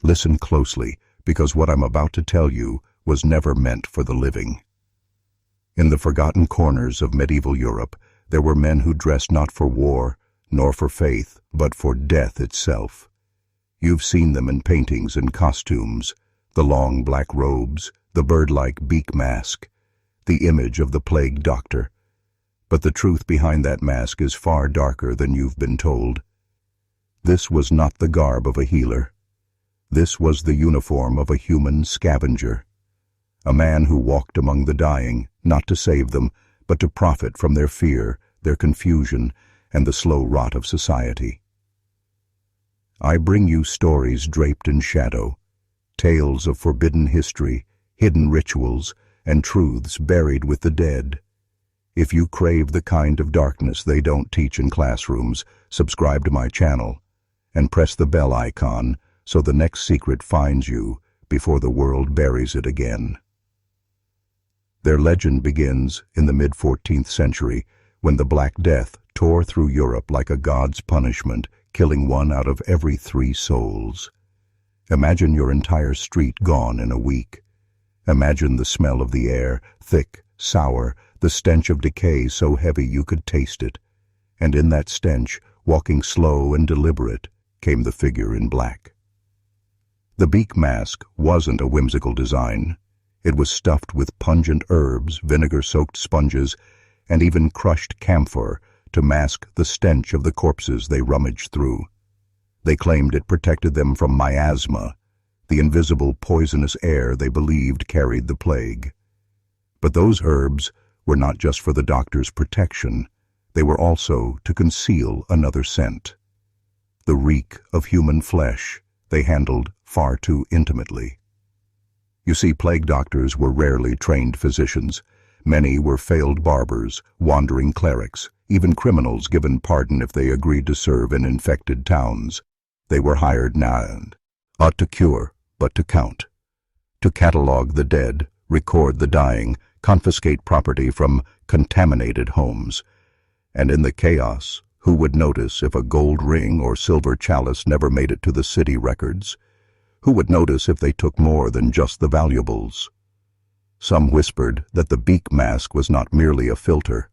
Listen closely, because what I'm about to tell you was never meant for the living. In the forgotten corners of medieval Europe, there were men who dressed not for war, nor for faith, but for death itself. You've seen them in paintings and costumes, the long black robes, the bird-like beak mask, the image of the plague doctor. But the truth behind that mask is far darker than you've been told. This was not the garb of a healer. This was the uniform of a human scavenger. A man who walked among the dying, not to save them, but to profit from their fear, their confusion, and the slow rot of society. I bring you stories draped in shadow, tales of forbidden history, hidden rituals, and truths buried with the dead. If you crave the kind of darkness they don't teach in classrooms, subscribe to my channel, and press the bell icon so the next secret finds you before the world buries it again. Their legend begins in the mid-14th century, when the Black Death tore through Europe like a god's punishment, killing 1 out of every 3 souls. Imagine your entire street gone in a week. Imagine the smell of the air, thick, sour, the stench of decay so heavy you could taste it. And in that stench, walking slow and deliberate, came the figure in black. The beak mask wasn't a whimsical design. It was stuffed with pungent herbs, vinegar-soaked sponges, and even crushed camphor to mask the stench of the corpses they rummaged through. They claimed it protected them from miasma, the invisible poisonous air they believed carried the plague. But those herbs were not just for the doctor's protection. They were also to conceal another scent. The reek of human flesh they handled far too intimately. You see, plague doctors were rarely trained physicians. Many were failed barbers, wandering clerics, even criminals given pardon if they agreed to serve in infected towns. They were hired not to cure, but to count. To catalog the dead, record the dying, confiscate property from contaminated homes. And in the chaos, who would notice if a gold ring or silver chalice never made it to the city records? Who would notice if they took more than just the valuables? Some whispered that the beak mask was not merely a filter,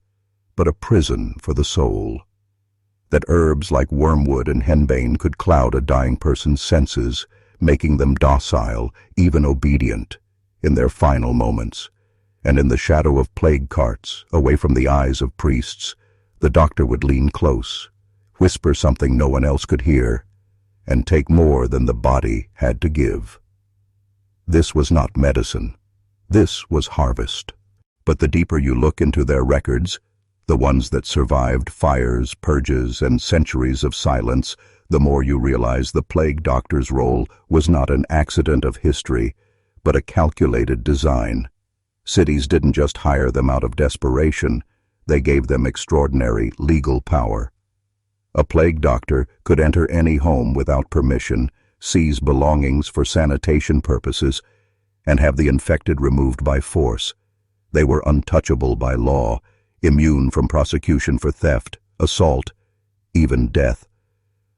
but a prison for the soul. That herbs like wormwood and henbane could cloud a dying person's senses, making them docile, even obedient, in their final moments. And in the shadow of plague carts, away from the eyes of priests, the doctor would lean close, whisper something no one else could hear, and take more than the body had to give. This was not medicine. This was harvest. But the deeper you look into their records, the ones that survived fires, purges, and centuries of silence, the more you realize the plague doctor's role was not an accident of history, but a calculated design. Cities didn't just hire them out of desperation, they gave them extraordinary legal power. A plague doctor could enter any home without permission, seize belongings for sanitation purposes, and have the infected removed by force. They were untouchable by law, immune from prosecution for theft, assault, even death.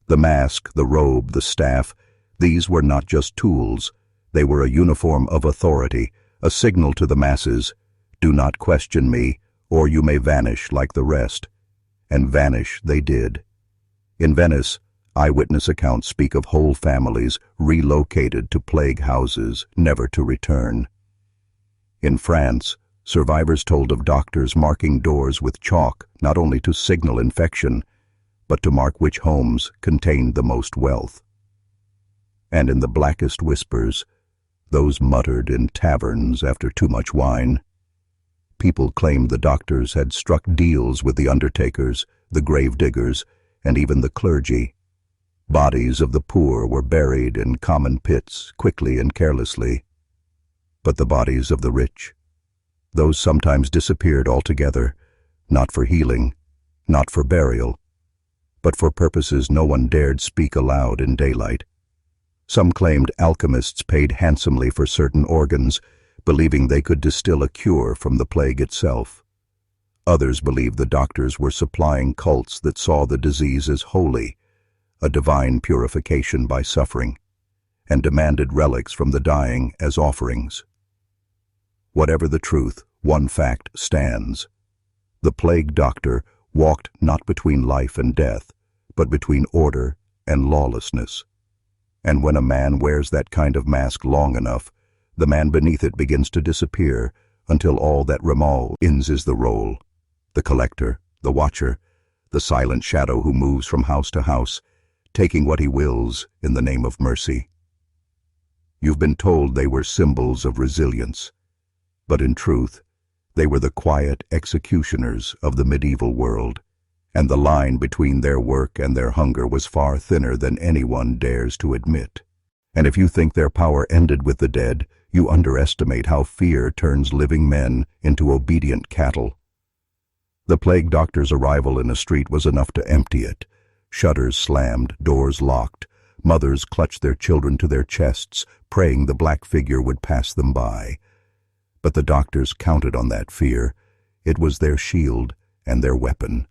The mask, the robe, the staff, these were not just tools. They were a uniform of authority, a signal to the masses, do not question me, or you may vanish like the rest. And vanish they did. In Venice, eyewitness accounts speak of whole families relocated to plague houses, never to return. In France, survivors told of doctors marking doors with chalk, not only to signal infection, but to mark which homes contained the most wealth. And in the blackest whispers, those muttered in taverns after too much wine, people claimed the doctors had struck deals with the undertakers, the gravediggers, and even the clergy. Bodies of the poor were buried in common pits, quickly and carelessly. But the bodies of the rich, those sometimes disappeared altogether, not for healing, not for burial, but for purposes no one dared speak aloud in daylight. Some claimed alchemists paid handsomely for certain organs, believing they could distill a cure from the plague itself. Others believed the doctors were supplying cults that saw the disease as holy, a divine purification by suffering. and demanded relics from the dying as offerings. Whatever the truth, one fact stands. The plague doctor walked not between life and death, but between order and lawlessness. And when a man wears that kind of mask long enough, the man beneath it begins to disappear until all that remains is the role, the collector, the watcher, the silent shadow who moves from house to house, taking what he wills in the name of mercy. You've been told they were symbols of resilience, but in truth, they were the quiet executioners of the medieval world, and the line between their work and their hunger was far thinner than anyone dares to admit. And if you think their power ended with the dead, you underestimate how fear turns living men into obedient cattle. The plague doctor's arrival in a street was enough to empty it. Shutters slammed, doors locked. Mothers clutched their children to their chests, praying the black figure would pass them by. But the doctors counted on that fear. It was their shield and their weapon.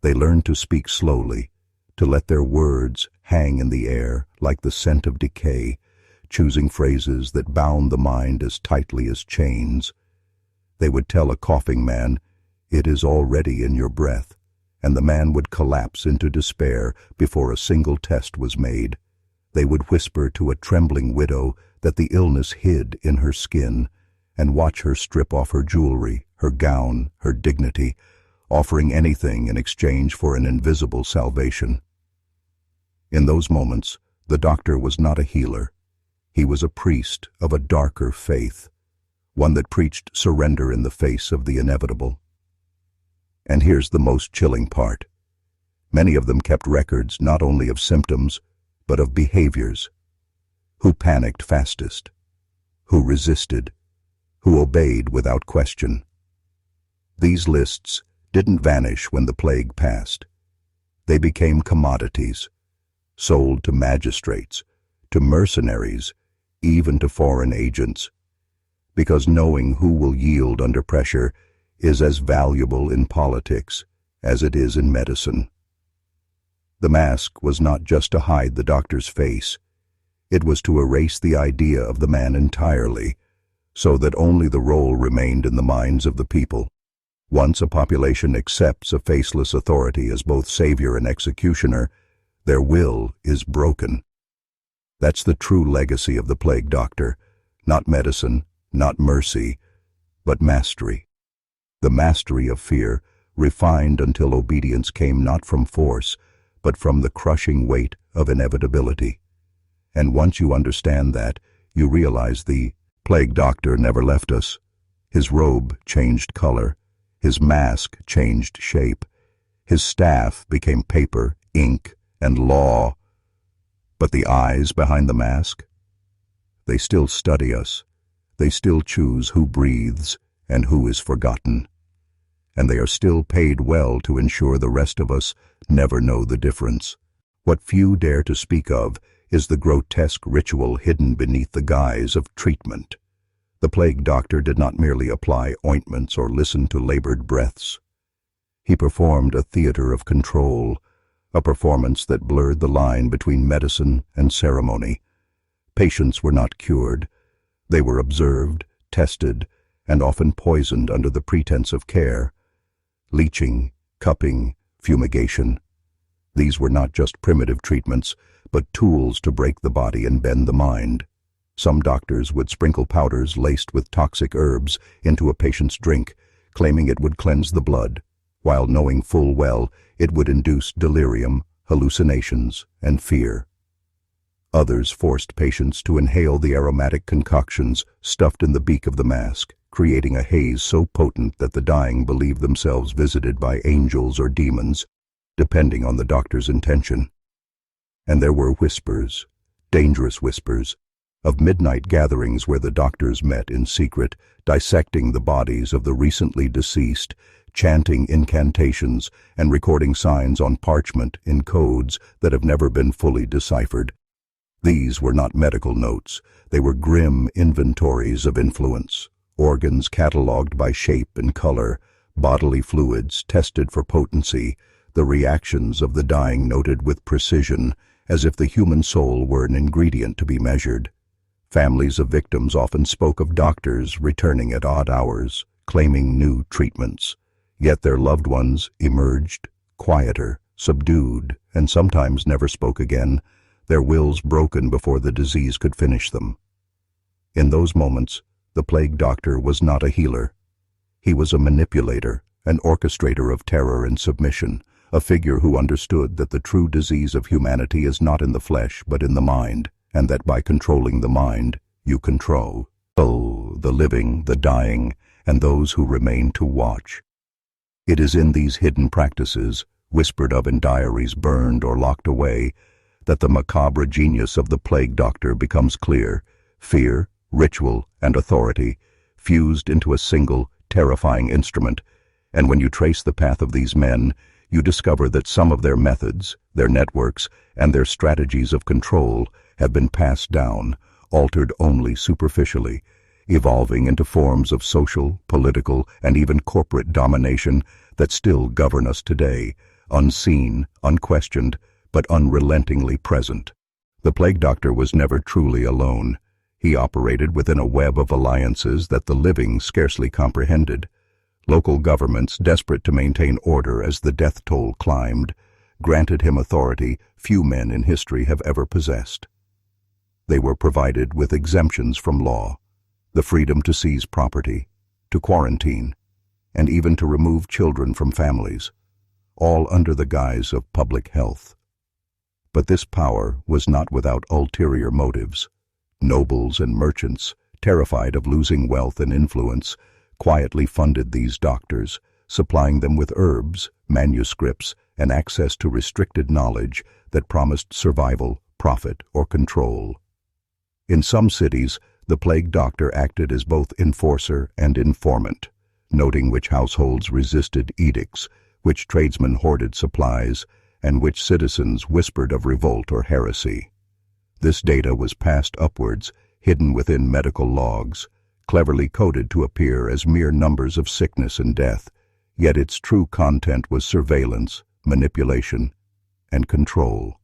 They learned to speak slowly, to let their words hang in the air like the scent of decay, choosing phrases that bound the mind as tightly as chains. They would tell a coughing man, "It is already in your breath," and the man would collapse into despair before a single test was made. They would whisper to a trembling widow that the illness hid in her skin, and watch her strip off her jewelry, her gown, her dignity, offering anything in exchange for an invisible salvation. In those moments, the doctor was not a healer. He was a priest of a darker faith, one that preached surrender in the face of the inevitable. And here's the most chilling part. Many of them kept records not only of symptoms, but of behaviors. Who panicked fastest? Who resisted? Who obeyed without question? These lists didn't vanish when the plague passed. They became commodities, sold to magistrates, to mercenaries, even to foreign agents. Because knowing who will yield under pressure is as valuable in politics as it is in medicine. The mask was not just to hide the doctor's face. It was to erase the idea of the man entirely, so that only the role remained in the minds of the people. Once a population accepts a faceless authority as both savior and executioner, their will is broken. That's the true legacy of the plague doctor, not medicine, not mercy, but mastery. The mastery of fear, refined until obedience came not from force, but from the crushing weight of inevitability. And once you understand that, you realize the plague doctor never left us. His robe changed color, his mask changed shape, his staff became paper, ink, and law. But the eyes behind the mask? They still study us. They still choose who breathes and who is forgotten. And they are still paid well to ensure the rest of us never know the difference. What few dare to speak of is the grotesque ritual hidden beneath the guise of treatment. The plague doctor did not merely apply ointments or listen to labored breaths. He performed a theater of control, a performance that blurred the line between medicine and ceremony. Patients were not cured. They were observed, tested, and often poisoned under the pretense of care. Leeching, cupping, fumigation. These were not just primitive treatments, but tools to break the body and bend the mind. Some doctors would sprinkle powders laced with toxic herbs into a patient's drink, claiming it would cleanse the blood, while knowing full well it would induce delirium, hallucinations, and fear. Others forced patients to inhale the aromatic concoctions stuffed in the beak of the mask, creating a haze so potent that the dying believed themselves visited by angels or demons, depending on the doctor's intention. And there were whispers, dangerous whispers, of midnight gatherings where the doctors met in secret, dissecting the bodies of the recently deceased, chanting incantations and recording signs on parchment in codes that have never been fully deciphered. These were not medical notes. They were grim inventories of influence, organs catalogued by shape and color, bodily fluids tested for potency, the reactions of the dying noted with precision, as if the human soul were an ingredient to be measured. Families of victims often spoke of doctors returning at odd hours, claiming new treatments. Yet their loved ones emerged quieter, subdued, and sometimes never spoke again, their wills broken before the disease could finish them. In those moments, the plague doctor was not a healer. He was a manipulator, an orchestrator of terror and submission, a figure who understood that the true disease of humanity is not in the flesh but in the mind, and that by controlling the mind, you control the living, the dying, and those who remain to watch. It is in these hidden practices, whispered of in diaries burned or locked away, that the macabre genius of the plague doctor becomes clear. Fear, ritual, and authority, fused into a single, terrifying instrument, and when you trace the path of these men, you discover that some of their methods, their networks, and their strategies of control have been passed down, altered only superficially, evolving into forms of social, political, and even corporate domination that still govern us today, unseen, unquestioned, but unrelentingly present. The plague doctor was never truly alone. He operated within a web of alliances that the living scarcely comprehended. Local governments, desperate to maintain order as the death toll climbed, granted him authority few men in history have ever possessed. They were provided with exemptions from law, the freedom to seize property, to quarantine, and even to remove children from families, all under the guise of public health. But this power was not without ulterior motives. Nobles and merchants, terrified of losing wealth and influence, quietly funded these doctors, supplying them with herbs, manuscripts, and access to restricted knowledge that promised survival, profit, or control. In some cities, the plague doctor acted as both enforcer and informant, noting which households resisted edicts, which tradesmen hoarded supplies, and which citizens whispered of revolt or heresy. This data was passed upwards, hidden within medical logs, cleverly coded to appear as mere numbers of sickness and death, yet its true content was surveillance, manipulation, and control.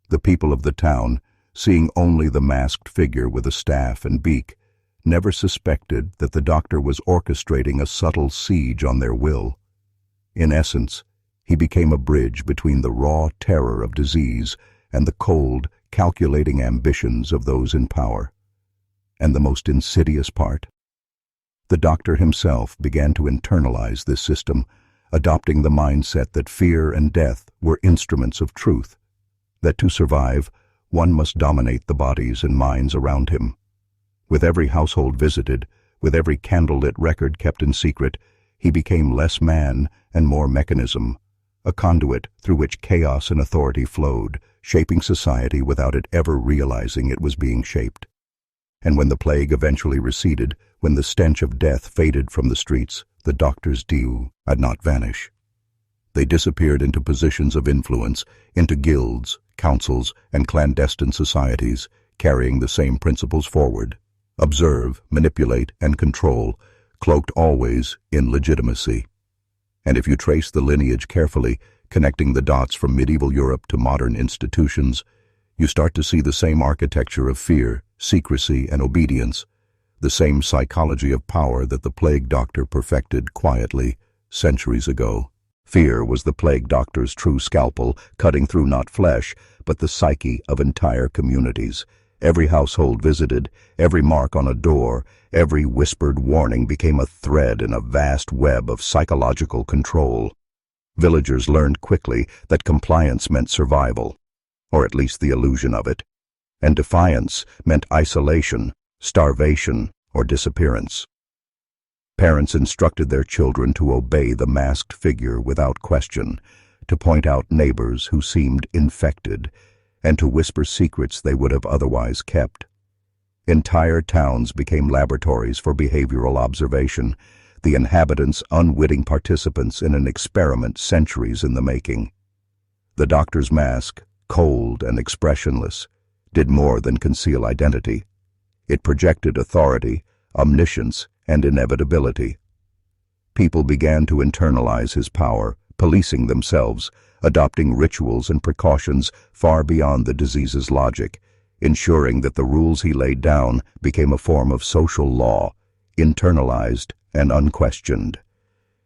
The people of the town, seeing only the masked figure with a staff and beak, never suspected that the doctor was orchestrating a subtle siege on their will. In essence, he became a bridge between the raw terror of disease and the cold, calculating ambitions of those in power. And the most insidious part? The doctor himself began to internalize this system, adopting the mindset that fear and death were instruments of truth, that to survive, one must dominate the bodies and minds around him. With every household visited, with every candlelit record kept in secret, he became less man and more mechanism, a conduit through which chaos and authority flowed, shaping society without it ever realizing it was being shaped. And when the plague eventually receded, when the stench of death faded from the streets, the doctors did not vanish. They disappeared into positions of influence, into guilds, councils, and clandestine societies, carrying the same principles forward. Observe, manipulate, and control, cloaked always in legitimacy. And if you trace the lineage carefully, connecting the dots from medieval Europe to modern institutions, you start to see the same architecture of fear, secrecy, and obedience, the same psychology of power that the plague doctor perfected quietly centuries ago. Fear was the plague doctor's true scalpel, cutting through not flesh, but the psyche of entire communities. Every household visited, every mark on a door, every whispered warning became a thread in a vast web of psychological control. Villagers learned quickly that compliance meant survival, or at least the illusion of it, and defiance meant isolation, starvation, or disappearance. Parents instructed their children to obey the masked figure without question, to point out neighbors who seemed infected, and to whisper secrets they would have otherwise kept. Entire towns became laboratories for behavioral observation, the inhabitants unwitting participants in an experiment centuries in the making. The doctor's mask, cold and expressionless, did more than conceal identity. It projected authority, omniscience, and inevitability. People began to internalize his power, policing themselves, adopting rituals and precautions far beyond the disease's logic, ensuring that the rules he laid down became a form of social law, internalized and unquestioned.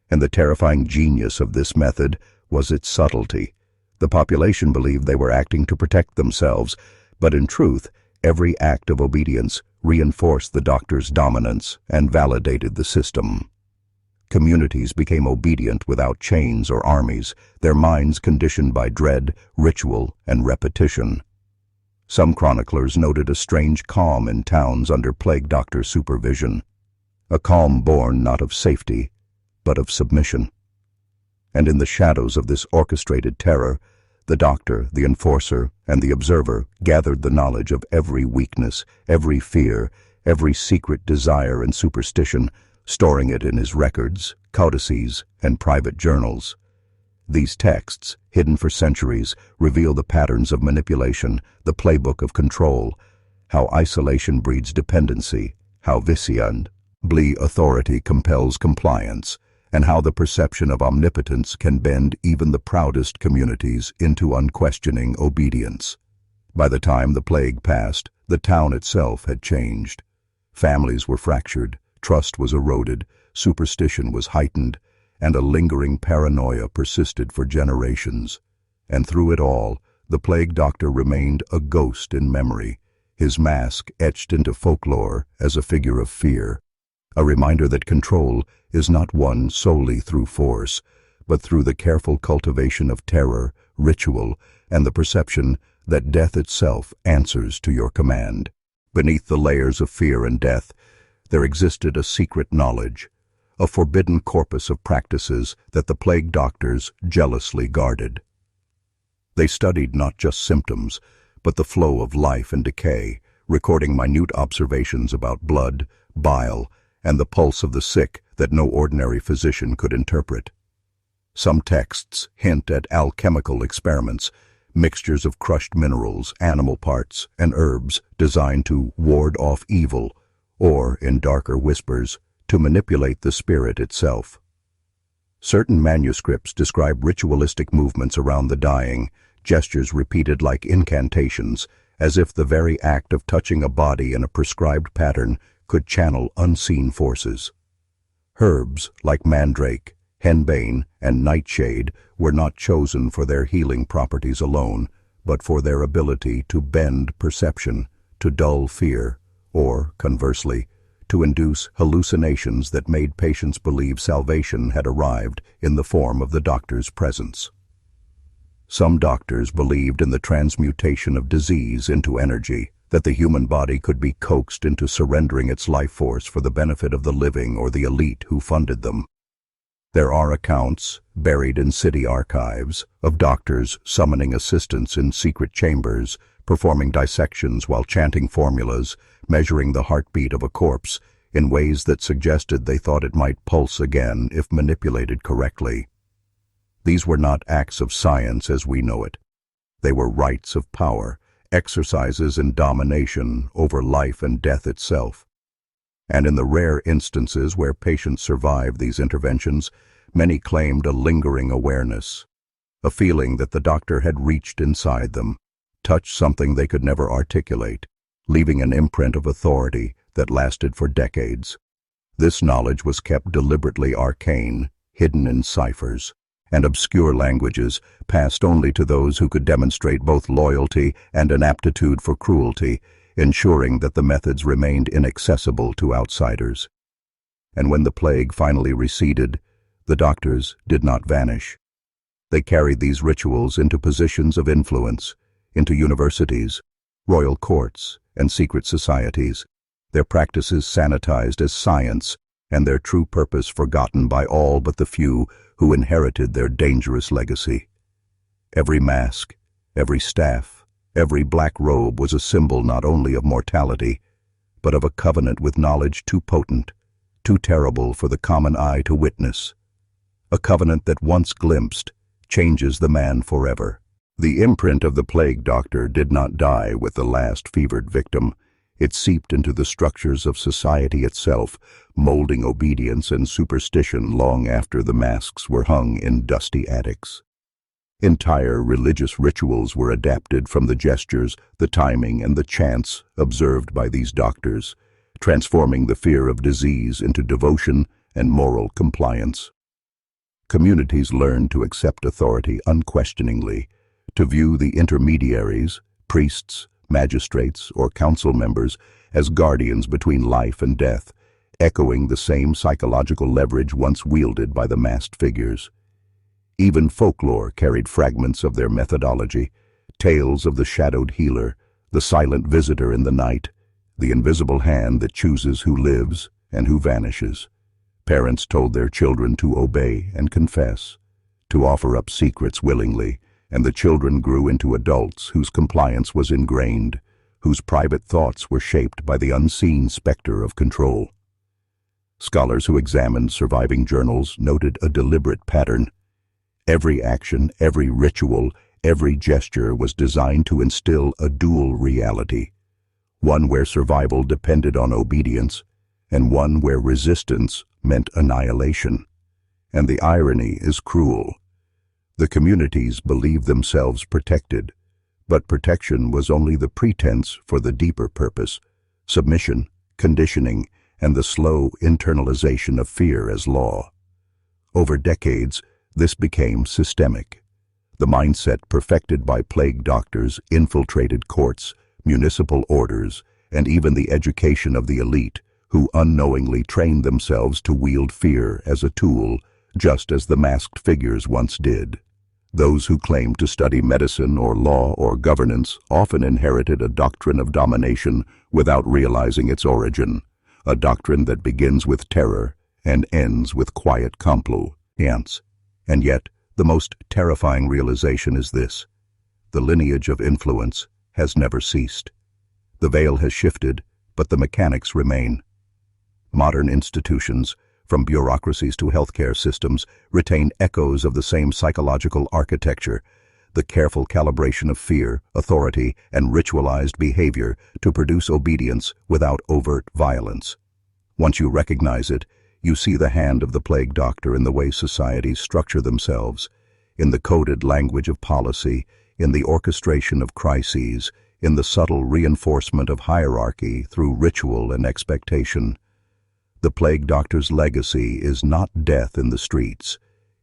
And the terrifying genius of this method was its subtlety. The population believed they were acting to protect themselves, but in truth, every act of obedience reinforced the doctor's dominance and validated the system. Communities became obedient without chains or armies, their minds conditioned by dread, ritual, and repetition. Some chroniclers noted a strange calm in towns under plague doctor supervision, a calm born not of safety, but of submission. And in the shadows of this orchestrated terror, the doctor, the enforcer, and the observer gathered the knowledge of every weakness, every fear, every secret desire and superstition, storing it in his records, codices, and private journals. These texts, hidden for centuries, reveal the patterns of manipulation, the playbook of control, how isolation breeds dependency, how viziably authority compels compliance, and how the perception of omnipotence can bend even the proudest communities into unquestioning obedience. By the time the plague passed, the town itself had changed. Families were fractured, trust was eroded, superstition was heightened, and a lingering paranoia persisted for generations. And through it all, the plague doctor remained a ghost in memory, his mask etched into folklore as a figure of fear, a reminder that control is not won solely through force, but through the careful cultivation of terror, ritual, and the perception that death itself answers to your command. Beneath the layers of fear and death, there existed a secret knowledge, a forbidden corpus of practices that the plague doctors jealously guarded. They studied not just symptoms, but the flow of life and decay, recording minute observations about blood, bile, and the pulse of the sick that no ordinary physician could interpret. Some texts hint at alchemical experiments, mixtures of crushed minerals, animal parts, and herbs designed to ward off evil, or, in darker whispers, to manipulate the spirit itself. Certain manuscripts describe ritualistic movements around the dying, gestures repeated like incantations, as if the very act of touching a body in a prescribed pattern could channel unseen forces. Herbs like mandrake, henbane, and nightshade were not chosen for their healing properties alone, but for their ability to bend perception, to dull fear, or, conversely, to induce hallucinations that made patients believe salvation had arrived in the form of the doctor's presence. Some doctors believed in the transmutation of disease into energy, that the human body could be coaxed into surrendering its life force for the benefit of the living or the elite who funded them. There are accounts, buried in city archives, of doctors summoning assistants in secret chambers, performing dissections while chanting formulas, measuring the heartbeat of a corpse in ways that suggested they thought it might pulse again if manipulated correctly. These were not acts of science as we know it. They were rites of power, exercises in domination over life and death itself. And in the rare instances where patients survived these interventions, many claimed a lingering awareness, a feeling that the doctor had reached inside them, touched something they could never articulate, leaving an imprint of authority that lasted for decades. This knowledge was kept deliberately arcane, hidden in ciphers, and obscure languages passed only to those who could demonstrate both loyalty and an aptitude for cruelty, ensuring that the methods remained inaccessible to outsiders. And when the plague finally receded, the doctors did not vanish. They carried these rituals into positions of influence, into universities, royal courts, and secret societies, their practices sanitized as science, and their true purpose forgotten by all but the few who inherited their dangerous legacy. Every mask, every staff, every black robe was a symbol not only of mortality, but of a covenant with knowledge too potent, too terrible for the common eye to witness. A covenant that once glimpsed changes the man forever. The imprint of the plague doctor did not die with the last fevered victim. It seeped into the structures of society itself, molding obedience and superstition long after the masks were hung in dusty attics. Entire religious rituals were adapted from the gestures, the timing, and the chants observed by these doctors, transforming the fear of disease into devotion and moral compliance. Communities learned to accept authority unquestioningly, to view the intermediaries, priests, magistrates, or council members as guardians between life and death, echoing the same psychological leverage once wielded by the masked figures. Even folklore carried fragments of their methodology, tales of the shadowed healer, the silent visitor in the night, the invisible hand that chooses who lives and who vanishes. Parents told their children to obey and confess, to offer up secrets willingly, and the children grew into adults whose compliance was ingrained, whose private thoughts were shaped by the unseen specter of control. Scholars who examined surviving journals noted a deliberate pattern. Every action, every ritual, every gesture was designed to instill a dual reality, one where survival depended on obedience, and one where resistance meant annihilation. And the irony is cruel. The communities believed themselves protected, but protection was only the pretense for the deeper purpose: submission, conditioning, and the slow internalization of fear as law. Over decades, this became systemic. The mindset perfected by plague doctors infiltrated courts, municipal orders, and even the education of the elite, who unknowingly trained themselves to wield fear as a tool, just as the masked figures once did. Those who claimed to study medicine or law or governance often inherited a doctrine of domination without realizing its origin, a doctrine that begins with terror and ends with quiet compliance. And yet, the most terrifying realization is this: the lineage of influence has never ceased. The veil has shifted, but the mechanics remain. Modern institutions, from bureaucracies to healthcare systems, retain echoes of the same psychological architecture: the careful calibration of fear, authority, and ritualized behavior to produce obedience without overt violence. Once you recognize it, you see the hand of the plague doctor in the way societies structure themselves, in the coded language of policy, in the orchestration of crises, in the subtle reinforcement of hierarchy through ritual and expectation. The plague doctor's legacy is not death in the streets.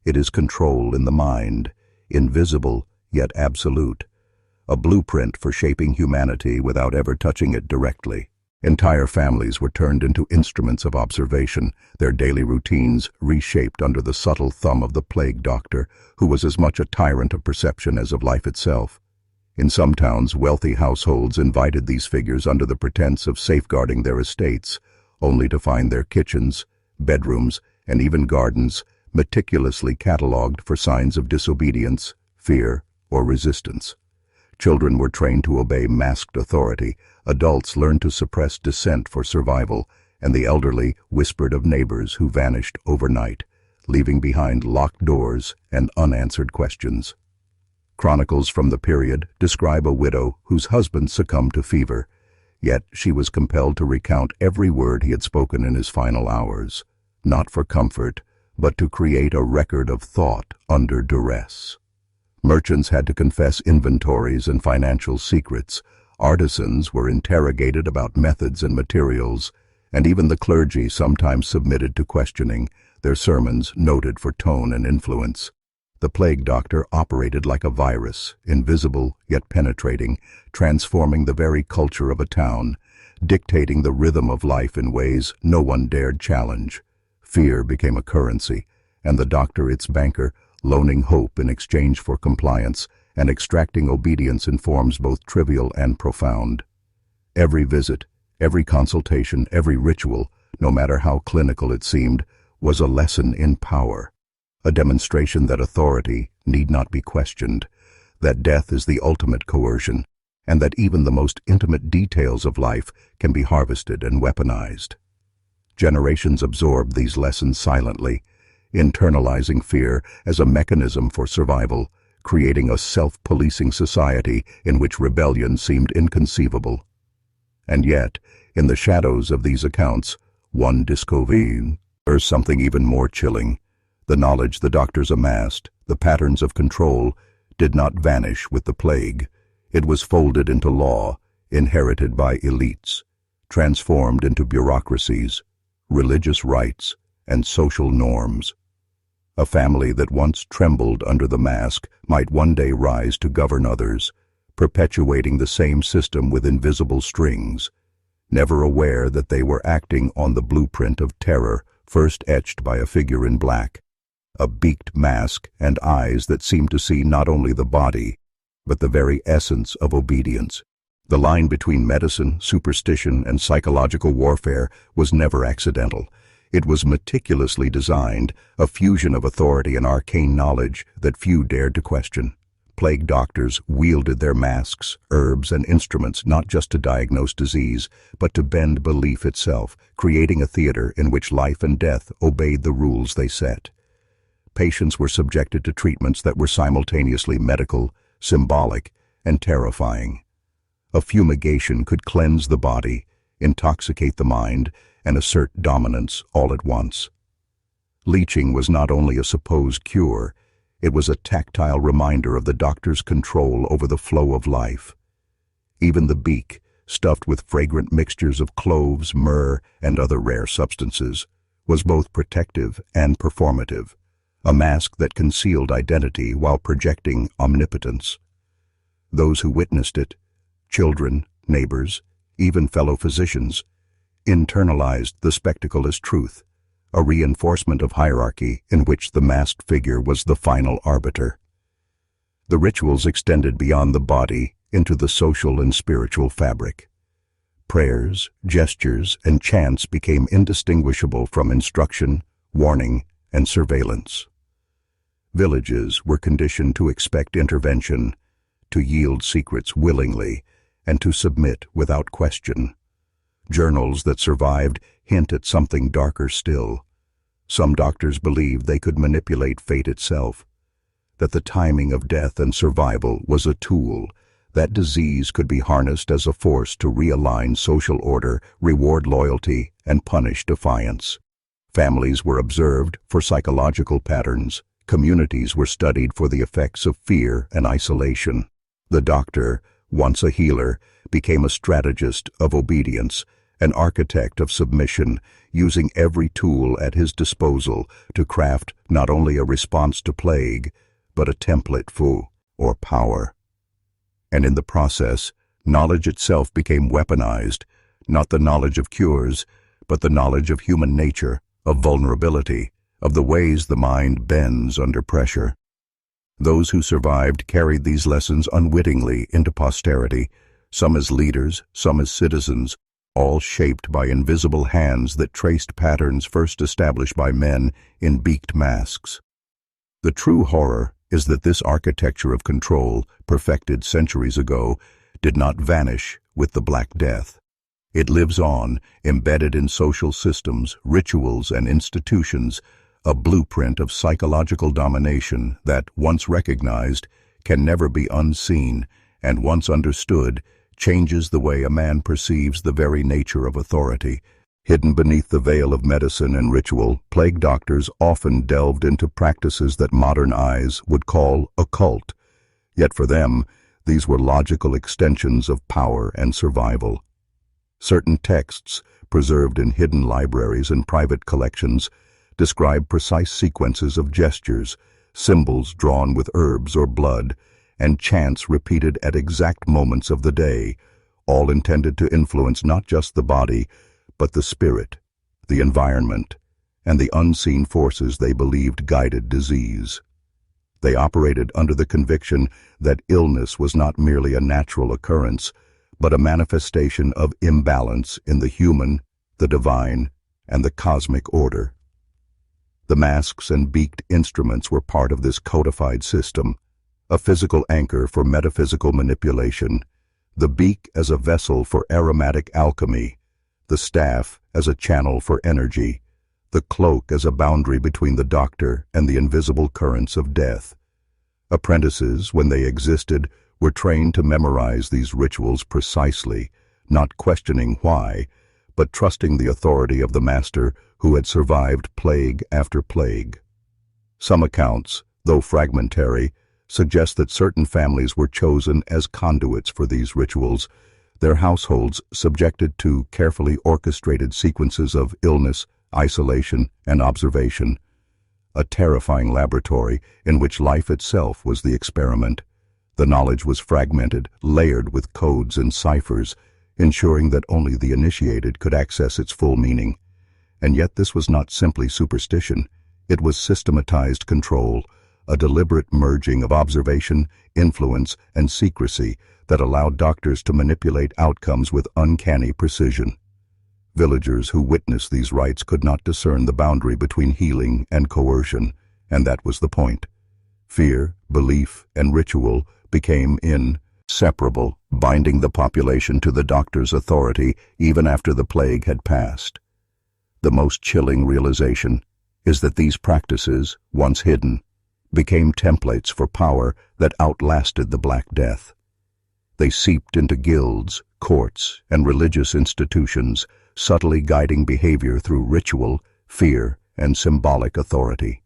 It is control in the mind, invisible yet absolute, a blueprint for shaping humanity without ever touching it directly. Entire families were turned into instruments of observation, their daily routines reshaped under the subtle thumb of the plague doctor, who was as much a tyrant of perception as of life itself. In some towns, wealthy households invited these figures under the pretense of safeguarding their estates, only to find their kitchens, bedrooms, and even gardens meticulously catalogued for signs of disobedience, fear, or resistance. Children were trained to obey masked authority, adults learned to suppress dissent for survival, and the elderly whispered of neighbors who vanished overnight, leaving behind locked doors and unanswered questions. Chronicles from the period describe a widow whose husband succumbed to fever, yet she was compelled to recount every word he had spoken in his final hours, not for comfort, but to create a record of thought under duress. Merchants had to confess inventories and financial secrets, artisans were interrogated about methods and materials, and even the clergy sometimes submitted to questioning, their sermons noted for tone and influence. The plague doctor operated like a virus, invisible yet penetrating, transforming the very culture of a town, dictating the rhythm of life in ways no one dared challenge. Fear became a currency, and the doctor its banker, loaning hope in exchange for compliance, and extracting obedience in forms both trivial and profound. Every visit, every consultation, every ritual, no matter how clinical it seemed, was a lesson in power, a demonstration that authority need not be questioned, that death is the ultimate coercion, and that even the most intimate details of life can be harvested and weaponized. Generations absorbed these lessons silently, internalizing fear as a mechanism for survival, creating a self-policing society in which rebellion seemed inconceivable. And yet, in the shadows of these accounts, one discovered something even more chilling: the knowledge the doctors amassed, the patterns of control, did not vanish with the plague. It was folded into law, inherited by elites, transformed into bureaucracies, religious rites, and social norms. A family that once trembled under the mask might one day rise to govern others, perpetuating the same system with invisible strings, never aware that they were acting on the blueprint of terror first etched by a figure in black, a beaked mask and eyes that seemed to see not only the body, but the very essence of obedience. The line between medicine, superstition, and psychological warfare was never accidental. It was meticulously designed, a fusion of authority and arcane knowledge that few dared to question. Plague doctors wielded their masks, herbs, and instruments not just to diagnose disease, but to bend belief itself, creating a theater in which life and death obeyed the rules they set. Patients were subjected to treatments that were simultaneously medical, symbolic, and terrifying. A fumigation could cleanse the body, intoxicate the mind, and assert dominance all at once. Leeching was not only a supposed cure, it was a tactile reminder of the doctor's control over the flow of life. Even the beak, stuffed with fragrant mixtures of cloves, myrrh, and other rare substances, was both protective and performative, a mask that concealed identity while projecting omnipotence. Those who witnessed it, children, neighbors, even fellow physicians, internalized the spectacle as truth, a reinforcement of hierarchy in which the masked figure was the final arbiter. The rituals extended beyond the body into the social and spiritual fabric. Prayers, gestures, and chants became indistinguishable from instruction, warning, and surveillance. Villages were conditioned to expect intervention, to yield secrets willingly, and to submit without question. Journals that survived hint at something darker still. Some doctors believed they could manipulate fate itself, that the timing of death and survival was a tool, that disease could be harnessed as a force to realign social order, reward loyalty, and punish defiance. Families were observed for psychological patterns. Communities were studied for the effects of fear and isolation. The doctor, once a healer, became a strategist of obedience, an architect of submission, using every tool at his disposal to craft not only a response to plague, but a template for power. And in the process, knowledge itself became weaponized, not the knowledge of cures, but the knowledge of human nature, of vulnerability, of the ways the mind bends under pressure. Those who survived carried these lessons unwittingly into posterity, some as leaders, some as citizens, all shaped by invisible hands that traced patterns first established by men in beaked masks. The true horror is that this architecture of control, perfected centuries ago, did not vanish with the Black Death. It lives on, embedded in social systems, rituals, and institutions, a blueprint of psychological domination that, once recognized, can never be unseen, and once understood, changes the way a man perceives the very nature of authority. Hidden beneath the veil of medicine and ritual, plague doctors often delved into practices that modern eyes would call occult. Yet for them, these were logical extensions of power and survival. Certain texts, preserved in hidden libraries and private collections, describe precise sequences of gestures, symbols drawn with herbs or blood, and chants repeated at exact moments of the day, all intended to influence not just the body, but the spirit, the environment, and the unseen forces they believed guided disease. They operated under the conviction that illness was not merely a natural occurrence, but a manifestation of imbalance in the human, the divine, and the cosmic order. The masks and beaked instruments were part of this codified system, a physical anchor for metaphysical manipulation, the beak as a vessel for aromatic alchemy, the staff as a channel for energy, the cloak as a boundary between the doctor and the invisible currents of death. Apprentices, when they existed, were trained to memorize these rituals precisely, not questioning why, but trusting the authority of the master who had survived plague after plague. Some accounts, though fragmentary, suggest that certain families were chosen as conduits for these rituals, their households subjected to carefully orchestrated sequences of illness, isolation, and observation, a terrifying laboratory in which life itself was the experiment. The knowledge was fragmented, layered with codes and ciphers, ensuring that only the initiated could access its full meaning. And yet this was not simply superstition. It was systematized control, a deliberate merging of observation, influence, and secrecy that allowed doctors to manipulate outcomes with uncanny precision. Villagers who witnessed these rites could not discern the boundary between healing and coercion, and that was the point. Fear, belief, and ritual became inseparable, binding the population to the doctor's authority even after the plague had passed. The most chilling realization is that these practices, once hidden, became templates for power that outlasted the Black Death. They seeped into guilds, courts, and religious institutions, subtly guiding behavior through ritual, fear, and symbolic authority.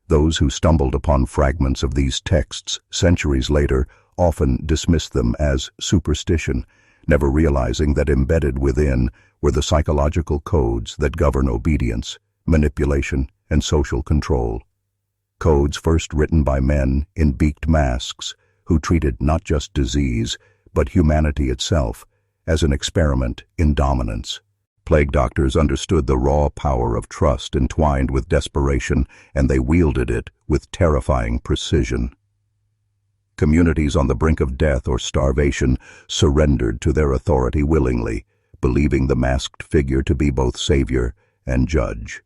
Those who stumbled upon fragments of these texts centuries later often dismissed them as superstition, never realizing that embedded within were the psychological codes that govern obedience, manipulation, and social control. Codes first written by men in beaked masks who treated not just disease, but humanity itself as an experiment in dominance. Plague doctors understood the raw power of trust entwined with desperation, and they wielded it with terrifying precision. Communities on the brink of death or starvation surrendered to their authority willingly, believing the masked figure to be both savior and judge.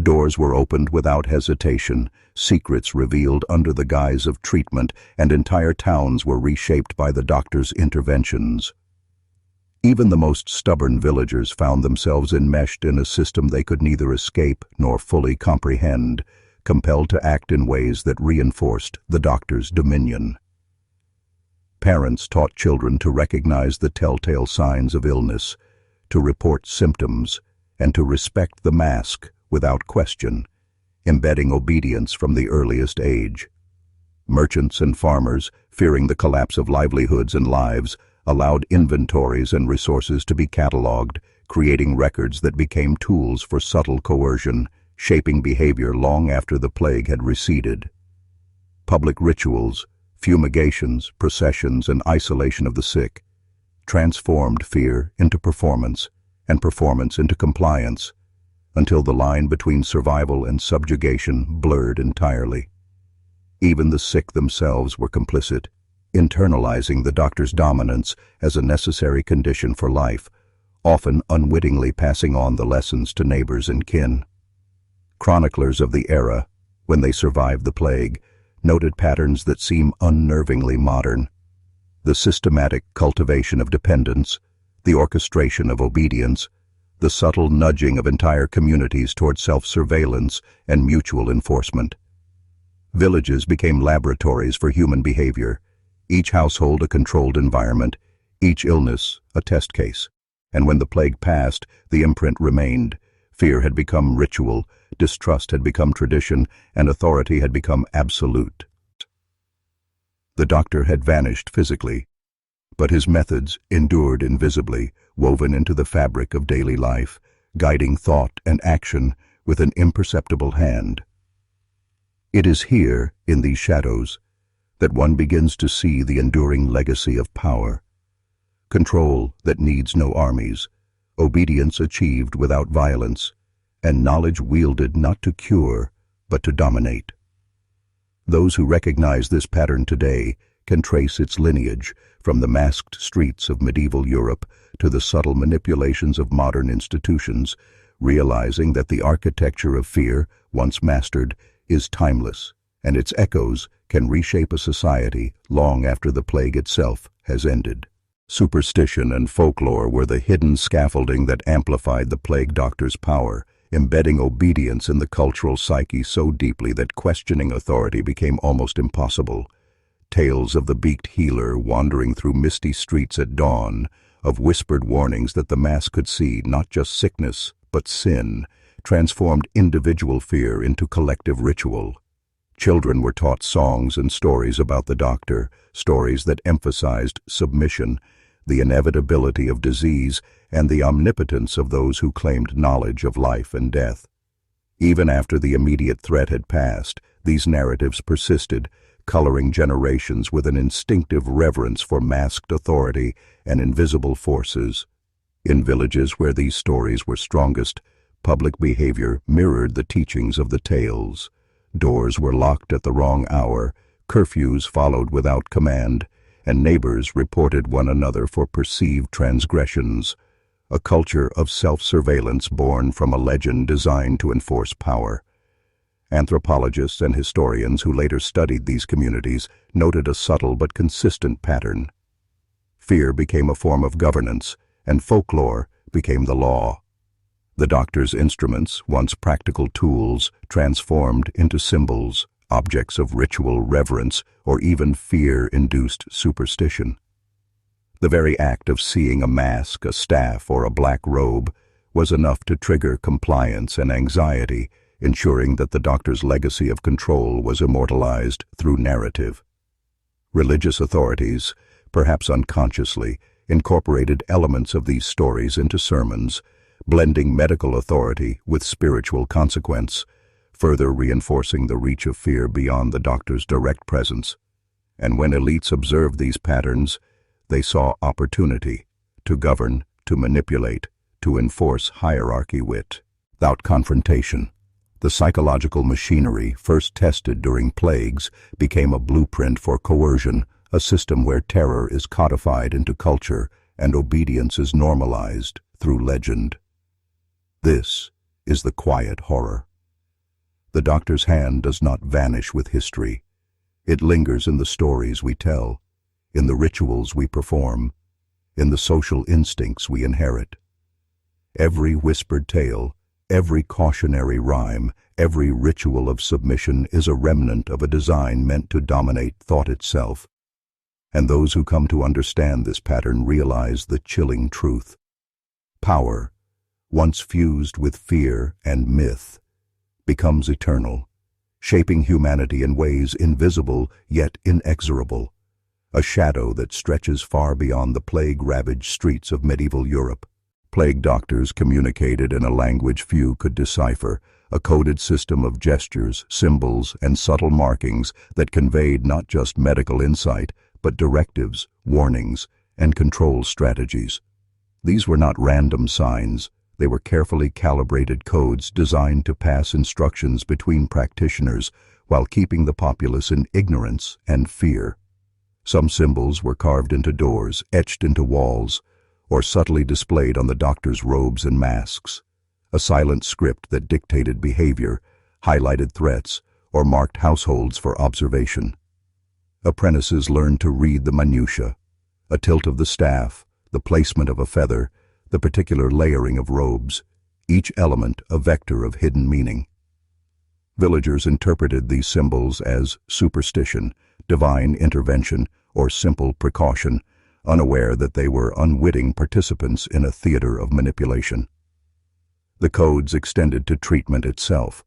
Doors were opened without hesitation, secrets revealed under the guise of treatment, and entire towns were reshaped by the doctor's interventions. Even the most stubborn villagers found themselves enmeshed in a system they could neither escape nor fully comprehend, compelled to act in ways that reinforced the doctor's dominion. Parents taught children to recognize the telltale signs of illness, to report symptoms, and to respect the mask without question, embedding obedience from the earliest age. Merchants and farmers, fearing the collapse of livelihoods and lives, allowed inventories and resources to be catalogued, creating records that became tools for subtle coercion, shaping behavior long after the plague had receded. Public rituals, fumigations, processions, and isolation of the sick transformed fear into performance, and performance into compliance, until the line between survival and subjugation blurred entirely. Even the sick themselves were complicit, internalizing the doctor's dominance as a necessary condition for life, often unwittingly passing on the lessons to neighbors and kin. Chroniclers of the era, when they survived the plague, noted patterns that seem unnervingly modern. The systematic cultivation of dependence, the orchestration of obedience, the subtle nudging of entire communities toward self-surveillance and mutual enforcement. Villages became laboratories for human behavior, each household a controlled environment, each illness a test case. And when the plague passed, the imprint remained. Fear had become ritual, distrust had become tradition, and authority had become absolute. The doctor had vanished physically, but his methods endured invisibly, woven into the fabric of daily life, guiding thought and action with an imperceptible hand. It is here, in these shadows, that one begins to see the enduring legacy of power. Control that needs no armies, obedience achieved without violence, and knowledge wielded not to cure, but to dominate. Those who recognize this pattern today can trace its lineage from the masked streets of medieval Europe to the subtle manipulations of modern institutions, realizing that the architecture of fear, once mastered, is timeless, and its echoes can reshape a society long after the plague itself has ended. Superstition and folklore were the hidden scaffolding that amplified the plague doctor's power, embedding obedience in the cultural psyche so deeply that questioning authority became almost impossible. Tales of the beaked healer wandering through misty streets at dawn, of whispered warnings that the mask could see not just sickness, but sin, transformed individual fear into collective ritual. Children were taught songs and stories about the doctor, stories that emphasized submission, the inevitability of disease, and the omnipotence of those who claimed knowledge of life and death. Even after the immediate threat had passed, these narratives persisted, coloring generations with an instinctive reverence for masked authority and invisible forces. In villages where these stories were strongest, public behavior mirrored the teachings of the tales. Doors were locked at the wrong hour, curfews followed without command, and neighbors reported one another for perceived transgressions, a culture of self-surveillance born from a legend designed to enforce power. Anthropologists and historians who later studied these communities noted a subtle but consistent pattern. Fear became a form of governance, and folklore became the law. The doctor's instruments, once practical tools, transformed into symbols, objects of ritual reverence, or even fear-induced superstition. The very act of seeing a mask, a staff, or a black robe was enough to trigger compliance and anxiety, ensuring that the doctor's legacy of control was immortalized through narrative. Religious authorities, perhaps unconsciously, incorporated elements of these stories into sermons, blending medical authority with spiritual consequence, further reinforcing the reach of fear beyond the doctor's direct presence. And when elites observed these patterns, they saw opportunity to govern, to manipulate, to enforce hierarchy without confrontation. The psychological machinery first tested during plagues became a blueprint for coercion, a system where terror is codified into culture and obedience is normalized through legend. This is the quiet horror. The doctor's hand does not vanish with history. It lingers in the stories we tell, in the rituals we perform, in the social instincts we inherit. Every whispered tale, every cautionary rhyme, every ritual of submission is a remnant of a design meant to dominate thought itself. And those who come to understand this pattern realize the chilling truth. Power, once fused with fear and myth, becomes eternal, shaping humanity in ways invisible yet inexorable, a shadow that stretches far beyond the plague-ravaged streets of medieval Europe. Plague doctors communicated in a language few could decipher, a coded system of gestures, symbols, and subtle markings that conveyed not just medical insight, but directives, warnings, and control strategies. These were not random signs. They were carefully calibrated codes designed to pass instructions between practitioners while keeping the populace in ignorance and fear. Some symbols were carved into doors, etched into walls, or subtly displayed on the doctor's robes and masks, a silent script that dictated behavior, highlighted threats, or marked households for observation. Apprentices learned to read the minutiae, a tilt of the staff, the placement of a feather, the particular layering of robes, each element a vector of hidden meaning. Villagers interpreted these symbols as superstition, divine intervention, or simple precaution, unaware that they were unwitting participants in a theater of manipulation. The codes extended to treatment itself.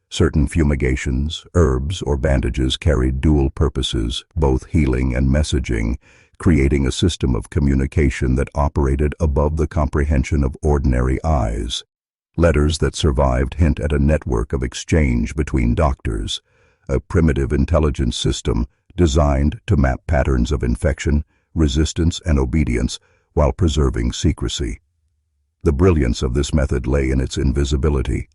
Certain fumigations, herbs, or bandages carried dual purposes, both healing and messaging, creating a system of communication that operated above the comprehension of ordinary eyes. Letters that survived hint at a network of exchange between doctors, a primitive intelligence system designed to map patterns of infection, resistance, and obedience while preserving secrecy. The brilliance of this method lay in its invisibility.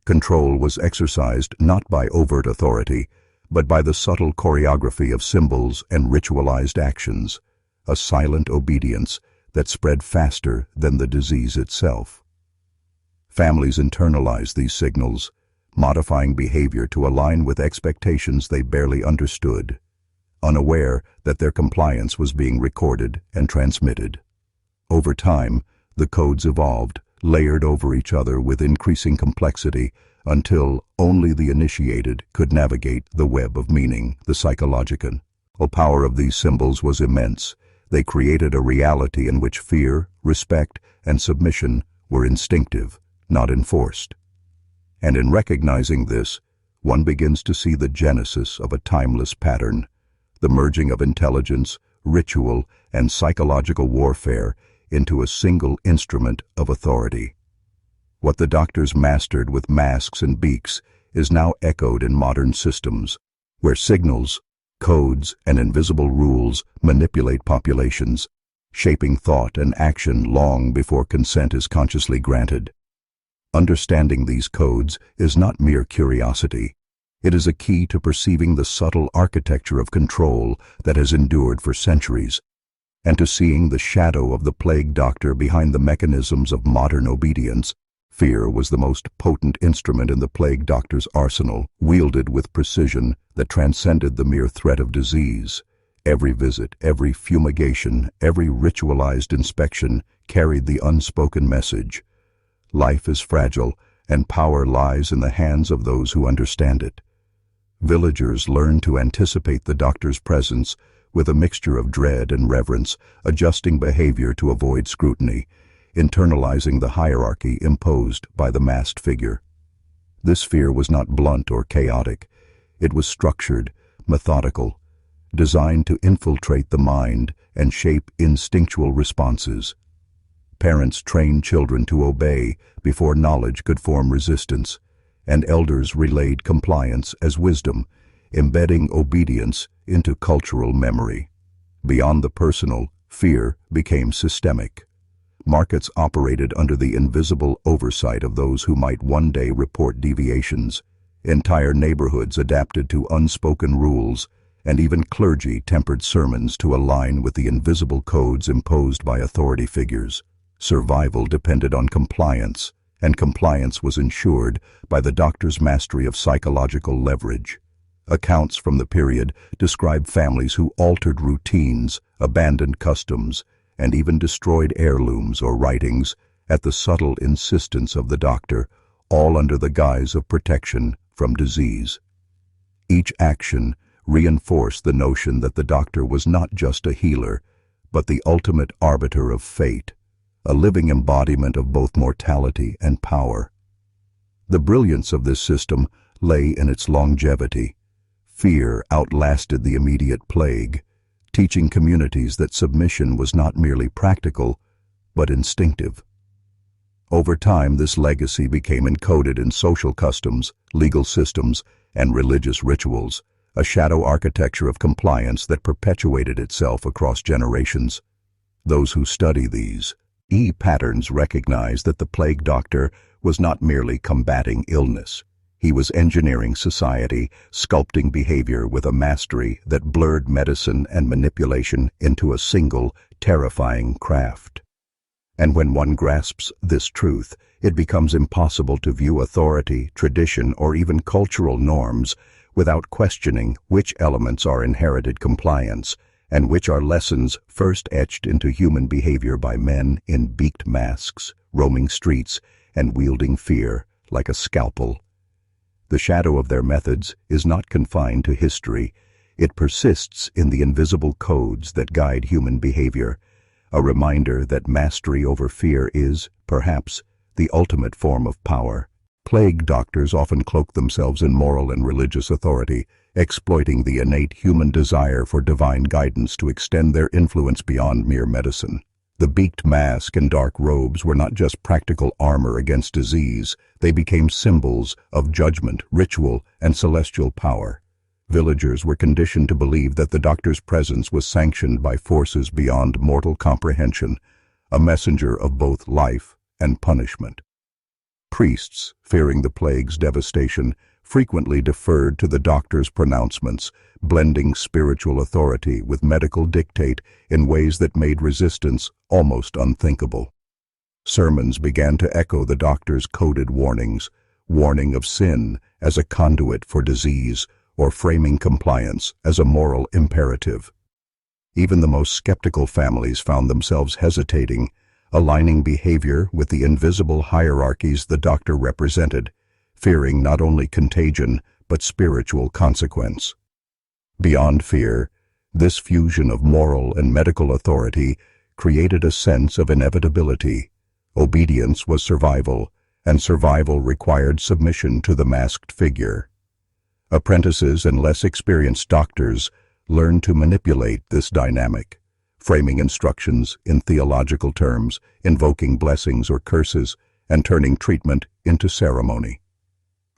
Control was exercised not by overt authority, but by the subtle choreography of symbols and ritualized actions, a silent obedience that spread faster than the disease itself. Families internalized these signals, modifying behavior to align with expectations they barely understood, unaware that their compliance was being recorded and transmitted. Over time, the codes evolved, layered over each other with increasing complexity, until only the initiated could navigate the web of meaning, the psychological. The power of these symbols was immense. They created a reality in which fear, respect, and submission were instinctive, not enforced. And in recognizing this, one begins to see the genesis of a timeless pattern, the merging of intelligence, ritual, and psychological warfare into a single instrument of authority. What the doctors mastered with masks and beaks is now echoed in modern systems, where signals, codes, and invisible rules manipulate populations, shaping thought and action long before consent is consciously granted. Understanding these codes is not mere curiosity. It is a key to perceiving the subtle architecture of control that has endured for centuries, and to seeing the shadow of the plague doctor behind the mechanisms of modern obedience. Fear was the most potent instrument in the plague doctor's arsenal, wielded with precision that transcended the mere threat of disease. Every visit, every fumigation, every ritualized inspection carried the unspoken message: life is fragile, and power lies in the hands of those who understand it. Villagers learned to anticipate the doctor's presence with a mixture of dread and reverence, adjusting behavior to avoid scrutiny, internalizing the hierarchy imposed by the masked figure. This fear was not blunt or chaotic. It was structured, methodical, designed to infiltrate the mind and shape instinctual responses. Parents trained children to obey before knowledge could form resistance, and elders relayed compliance as wisdom, embedding obedience into cultural memory. Beyond the personal, fear became systemic. Markets operated under the invisible oversight of those who might one day report deviations. Entire neighborhoods adapted to unspoken rules, and even clergy tempered sermons to align with the invisible codes imposed by authority figures. Survival depended on compliance, and compliance was ensured by the doctor's mastery of psychological leverage. Accounts from the period describe families who altered routines, abandoned customs, and even destroyed heirlooms or writings at the subtle insistence of the doctor, all under the guise of protection from disease. Each action reinforced the notion that the doctor was not just a healer, but the ultimate arbiter of fate, a living embodiment of both mortality and power. The brilliance of this system lay in its longevity. Fear outlasted the immediate plague, teaching communities that submission was not merely practical, but instinctive. Over time, this legacy became encoded in social customs, legal systems, and religious rituals, a shadow architecture of compliance that perpetuated itself across generations. Those who study these patterns recognize that the plague doctor was not merely combating illness. He was engineering society, sculpting behavior with a mastery that blurred medicine and manipulation into a single, terrifying craft. And when one grasps this truth, it becomes impossible to view authority, tradition, or even cultural norms without questioning which elements are inherited compliance and which are lessons first etched into human behavior by men in beaked masks, roaming streets, and wielding fear like a scalpel. The shadow of their methods is not confined to history. It persists in the invisible codes that guide human behavior, a reminder that mastery over fear is, perhaps, the ultimate form of power. Plague doctors often cloak themselves in moral and religious authority, exploiting the innate human desire for divine guidance to extend their influence beyond mere medicine. The beaked mask and dark robes were not just practical armor against disease, they became symbols of judgment, ritual, and celestial power. Villagers were conditioned to believe that the doctor's presence was sanctioned by forces beyond mortal comprehension, a messenger of both life and punishment. Priests, fearing the plague's devastation, frequently deferred to the doctor's pronouncements, blending spiritual authority with medical dictate in ways that made resistance almost unthinkable. Sermons began to echo the doctor's coded warnings, warning of sin as a conduit for disease, or framing compliance as a moral imperative. Even the most skeptical families found themselves hesitating, aligning behavior with the invisible hierarchies the doctor represented, fearing not only contagion but spiritual consequence. Beyond fear, this fusion of moral and medical authority created a sense of inevitability. Obedience was survival, and survival required submission to the masked figure. Apprentices and less experienced doctors learned to manipulate this dynamic, framing instructions in theological terms, invoking blessings or curses, and turning treatment into ceremony.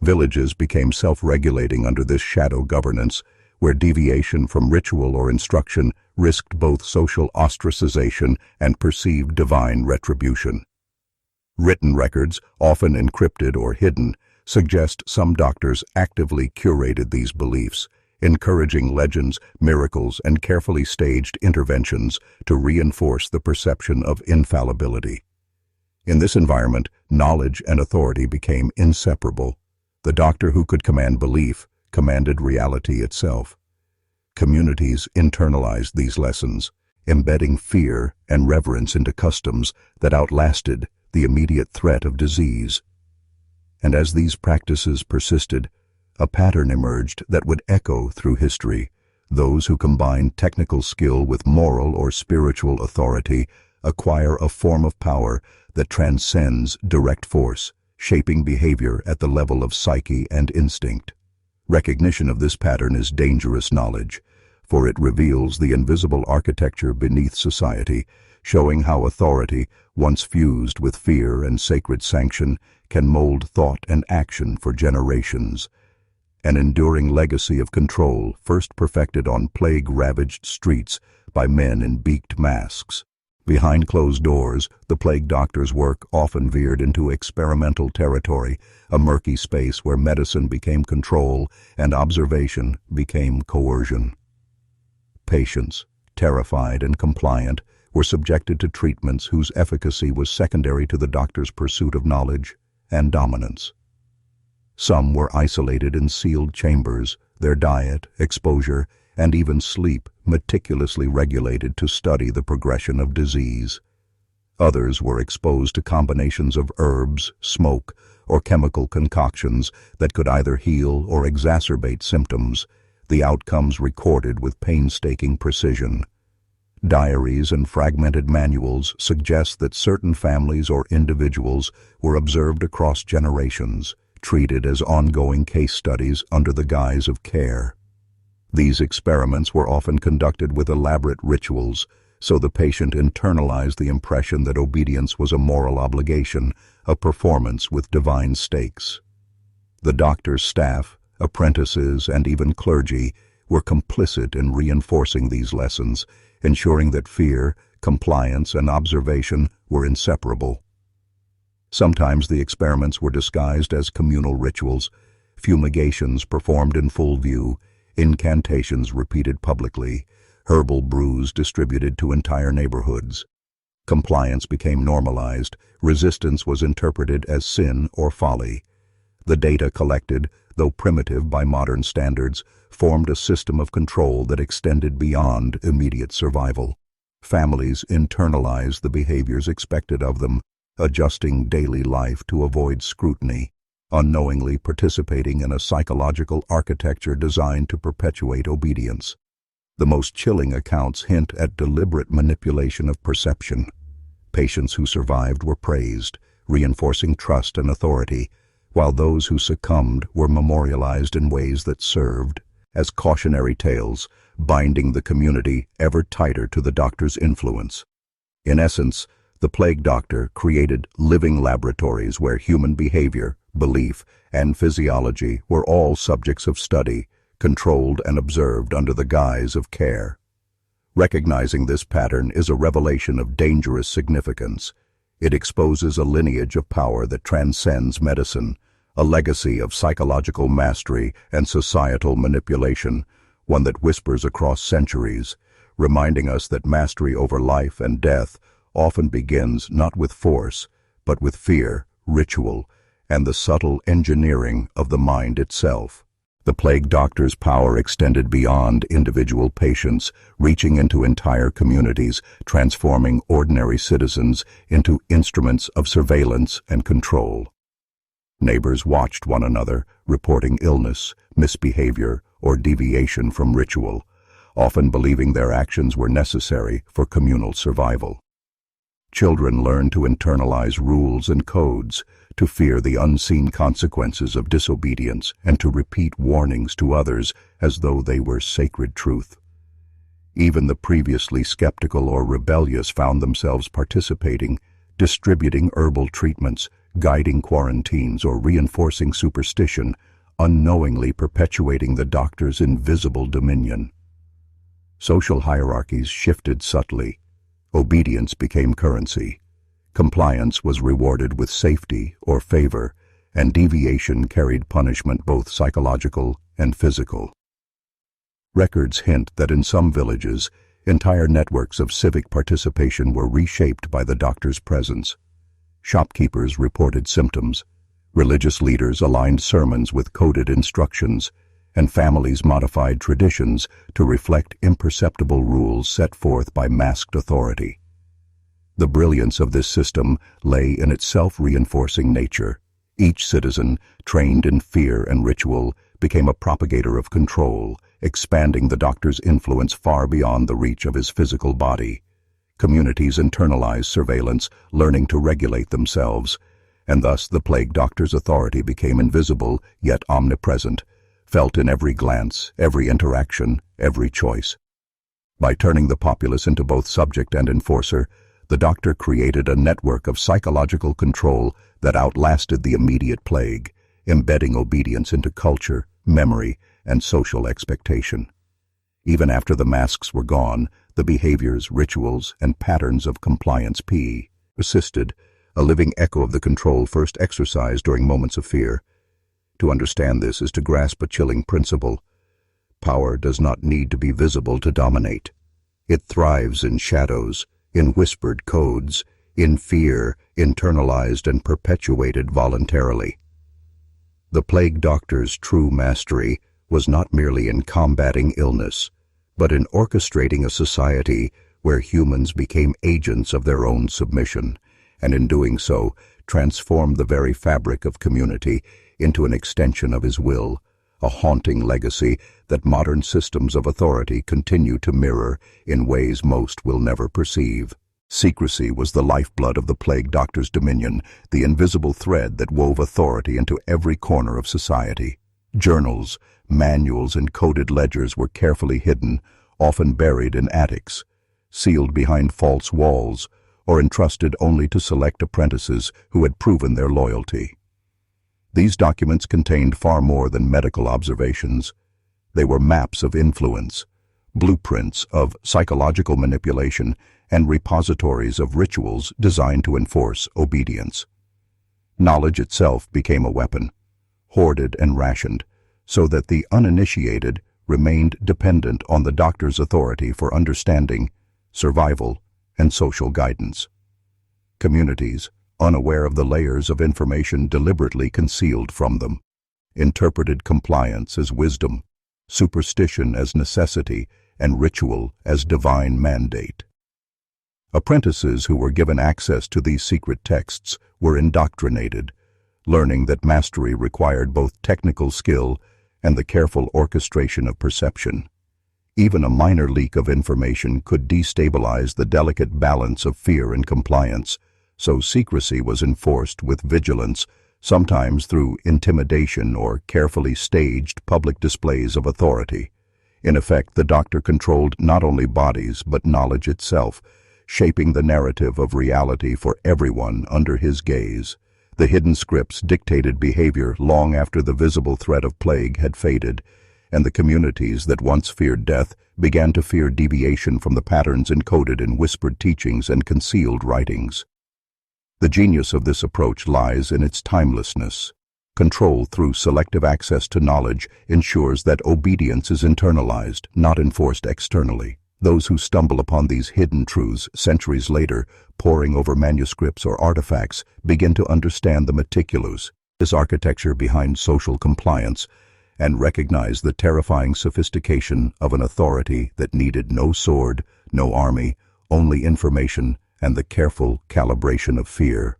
Villages became self-regulating under this shadow governance, where deviation from ritual or instruction risked both social ostracization and perceived divine retribution. Written records, often encrypted or hidden, suggest some doctors actively curated these beliefs, encouraging legends, miracles, and carefully staged interventions to reinforce the perception of infallibility. In this environment, knowledge and authority became inseparable. The doctor who could command belief commanded reality itself. Communities internalized these lessons, embedding fear and reverence into customs that outlasted the immediate threat of disease. And as these practices persisted, a pattern emerged that would echo through history. Those who combine technical skill with moral or spiritual authority acquire a form of power that transcends direct force, shaping behavior at the level of psyche and instinct. Recognition of this pattern is dangerous knowledge, for it reveals the invisible architecture beneath society, showing how authority, once fused with fear and sacred sanction, can mold thought and action for generations. An enduring legacy of control first perfected on plague-ravaged streets by men in beaked masks. Behind closed doors, the plague doctor's work often veered into experimental territory, a murky space where medicine became control and observation became coercion. Patients, terrified and compliant, were subjected to treatments whose efficacy was secondary to the doctor's pursuit of knowledge and dominance. Some were isolated in sealed chambers, their diet, exposure, and even sleep meticulously regulated to study the progression of disease. Others were exposed to combinations of herbs, smoke, or chemical concoctions that could either heal or exacerbate symptoms, the outcomes recorded with painstaking precision. Diaries and fragmented manuals suggest that certain families or individuals were observed across generations, treated as ongoing case studies under the guise of care. These experiments were often conducted with elaborate rituals, so the patient internalized the impression that obedience was a moral obligation, a performance with divine stakes. The doctor's staff, apprentices, and even clergy were complicit in reinforcing these lessons, ensuring that fear, compliance, and observation were inseparable. Sometimes the experiments were disguised as communal rituals, fumigations performed in full view, incantations repeated publicly, herbal brews distributed to entire neighborhoods. Compliance became normalized, resistance was interpreted as sin or folly. The data collected, though primitive by modern standards, formed a system of control that extended beyond immediate survival. Families internalized the behaviors expected of them, adjusting daily life to avoid scrutiny, unknowingly participating in a psychological architecture designed to perpetuate obedience. The most chilling accounts hint at deliberate manipulation of perception. Patients who survived were praised, reinforcing trust and authority, while those who succumbed were memorialized in ways that served as cautionary tales, binding the community ever tighter to the doctor's influence. In essence, the plague doctor created living laboratories where human behavior, belief, and physiology were all subjects of study, controlled and observed under the guise of care. Recognizing this pattern is a revelation of dangerous significance. It exposes a lineage of power that transcends medicine, a legacy of psychological mastery and societal manipulation, one that whispers across centuries, reminding us that mastery over life and death often begins not with force, but with fear, ritual, and the subtle engineering of the mind itself. The plague doctor's power extended beyond individual patients, reaching into entire communities, transforming ordinary citizens into instruments of surveillance and control. Neighbors watched one another, reporting illness, misbehavior, or deviation from ritual, often believing their actions were necessary for communal survival. Children learn to internalize rules and codes, to fear the unseen consequences of disobedience, and to repeat warnings to others as though they were sacred truth. Even the previously skeptical or rebellious found themselves participating, distributing herbal treatments, guiding quarantines, or reinforcing superstition, unknowingly perpetuating the doctor's invisible dominion. Social hierarchies shifted subtly. Obedience became currency. Compliance was rewarded with safety or favor, and deviation carried punishment, both psychological and physical. Records hint that in some villages, entire networks of civic participation were reshaped by the doctor's presence. Shopkeepers reported symptoms, religious leaders aligned sermons with coded instructions, and families modified traditions to reflect imperceptible rules set forth by masked authority. The brilliance of this system lay in its self-reinforcing nature. Each citizen, trained in fear and ritual, became a propagator of control, expanding the doctor's influence far beyond the reach of his physical body. Communities internalized surveillance, learning to regulate themselves, and thus the plague doctor's authority became invisible yet omnipresent, felt in every glance, every interaction, every choice. By turning the populace into both subject and enforcer, the doctor created a network of psychological control that outlasted the immediate plague, embedding obedience into culture, memory, and social expectation. Even after the masks were gone, the behaviors, rituals, and patterns of compliance persisted, a living echo of the control first exercised during moments of fear. To understand this is to grasp a chilling principle. Power does not need to be visible to dominate. It thrives in shadows, in whispered codes, in fear, internalized and perpetuated voluntarily. The plague doctor's true mastery was not merely in combating illness, but in orchestrating a society where humans became agents of their own submission, and in doing so, transformed the very fabric of community into an extension of his will, a haunting legacy that modern systems of authority continue to mirror in ways most will never perceive. Secrecy was the lifeblood of the plague doctor's dominion, the invisible thread that wove authority into every corner of society. Journals, manuals, and coded ledgers were carefully hidden, often buried in attics, sealed behind false walls, or entrusted only to select apprentices who had proven their loyalty. These documents contained far more than medical observations. They were maps of influence, blueprints of psychological manipulation, and repositories of rituals designed to enforce obedience. Knowledge itself became a weapon, hoarded and rationed, so that the uninitiated remained dependent on the doctor's authority for understanding, survival, and social guidance. Communities, unaware of the layers of information deliberately concealed from them, interpreted compliance as wisdom, superstition as necessity, and ritual as divine mandate. Apprentices who were given access to these secret texts were indoctrinated, learning that mastery required both technical skill and the careful orchestration of perception. Even a minor leak of information could destabilize the delicate balance of fear and compliance, so secrecy was enforced with vigilance, sometimes through intimidation or carefully staged public displays of authority. In effect, the doctor controlled not only bodies but knowledge itself, shaping the narrative of reality for everyone under his gaze. The hidden scripts dictated behavior long after the visible threat of plague had faded, and the communities that once feared death began to fear deviation from the patterns encoded in whispered teachings and concealed writings. The genius of this approach lies in its timelessness. Control through selective access to knowledge ensures that obedience is internalized, not enforced externally. Those who stumble upon these hidden truths centuries later, poring over manuscripts or artifacts, begin to understand the meticulous architecture behind social compliance and recognize the terrifying sophistication of an authority that needed no sword, no army, only information and the careful calibration of fear.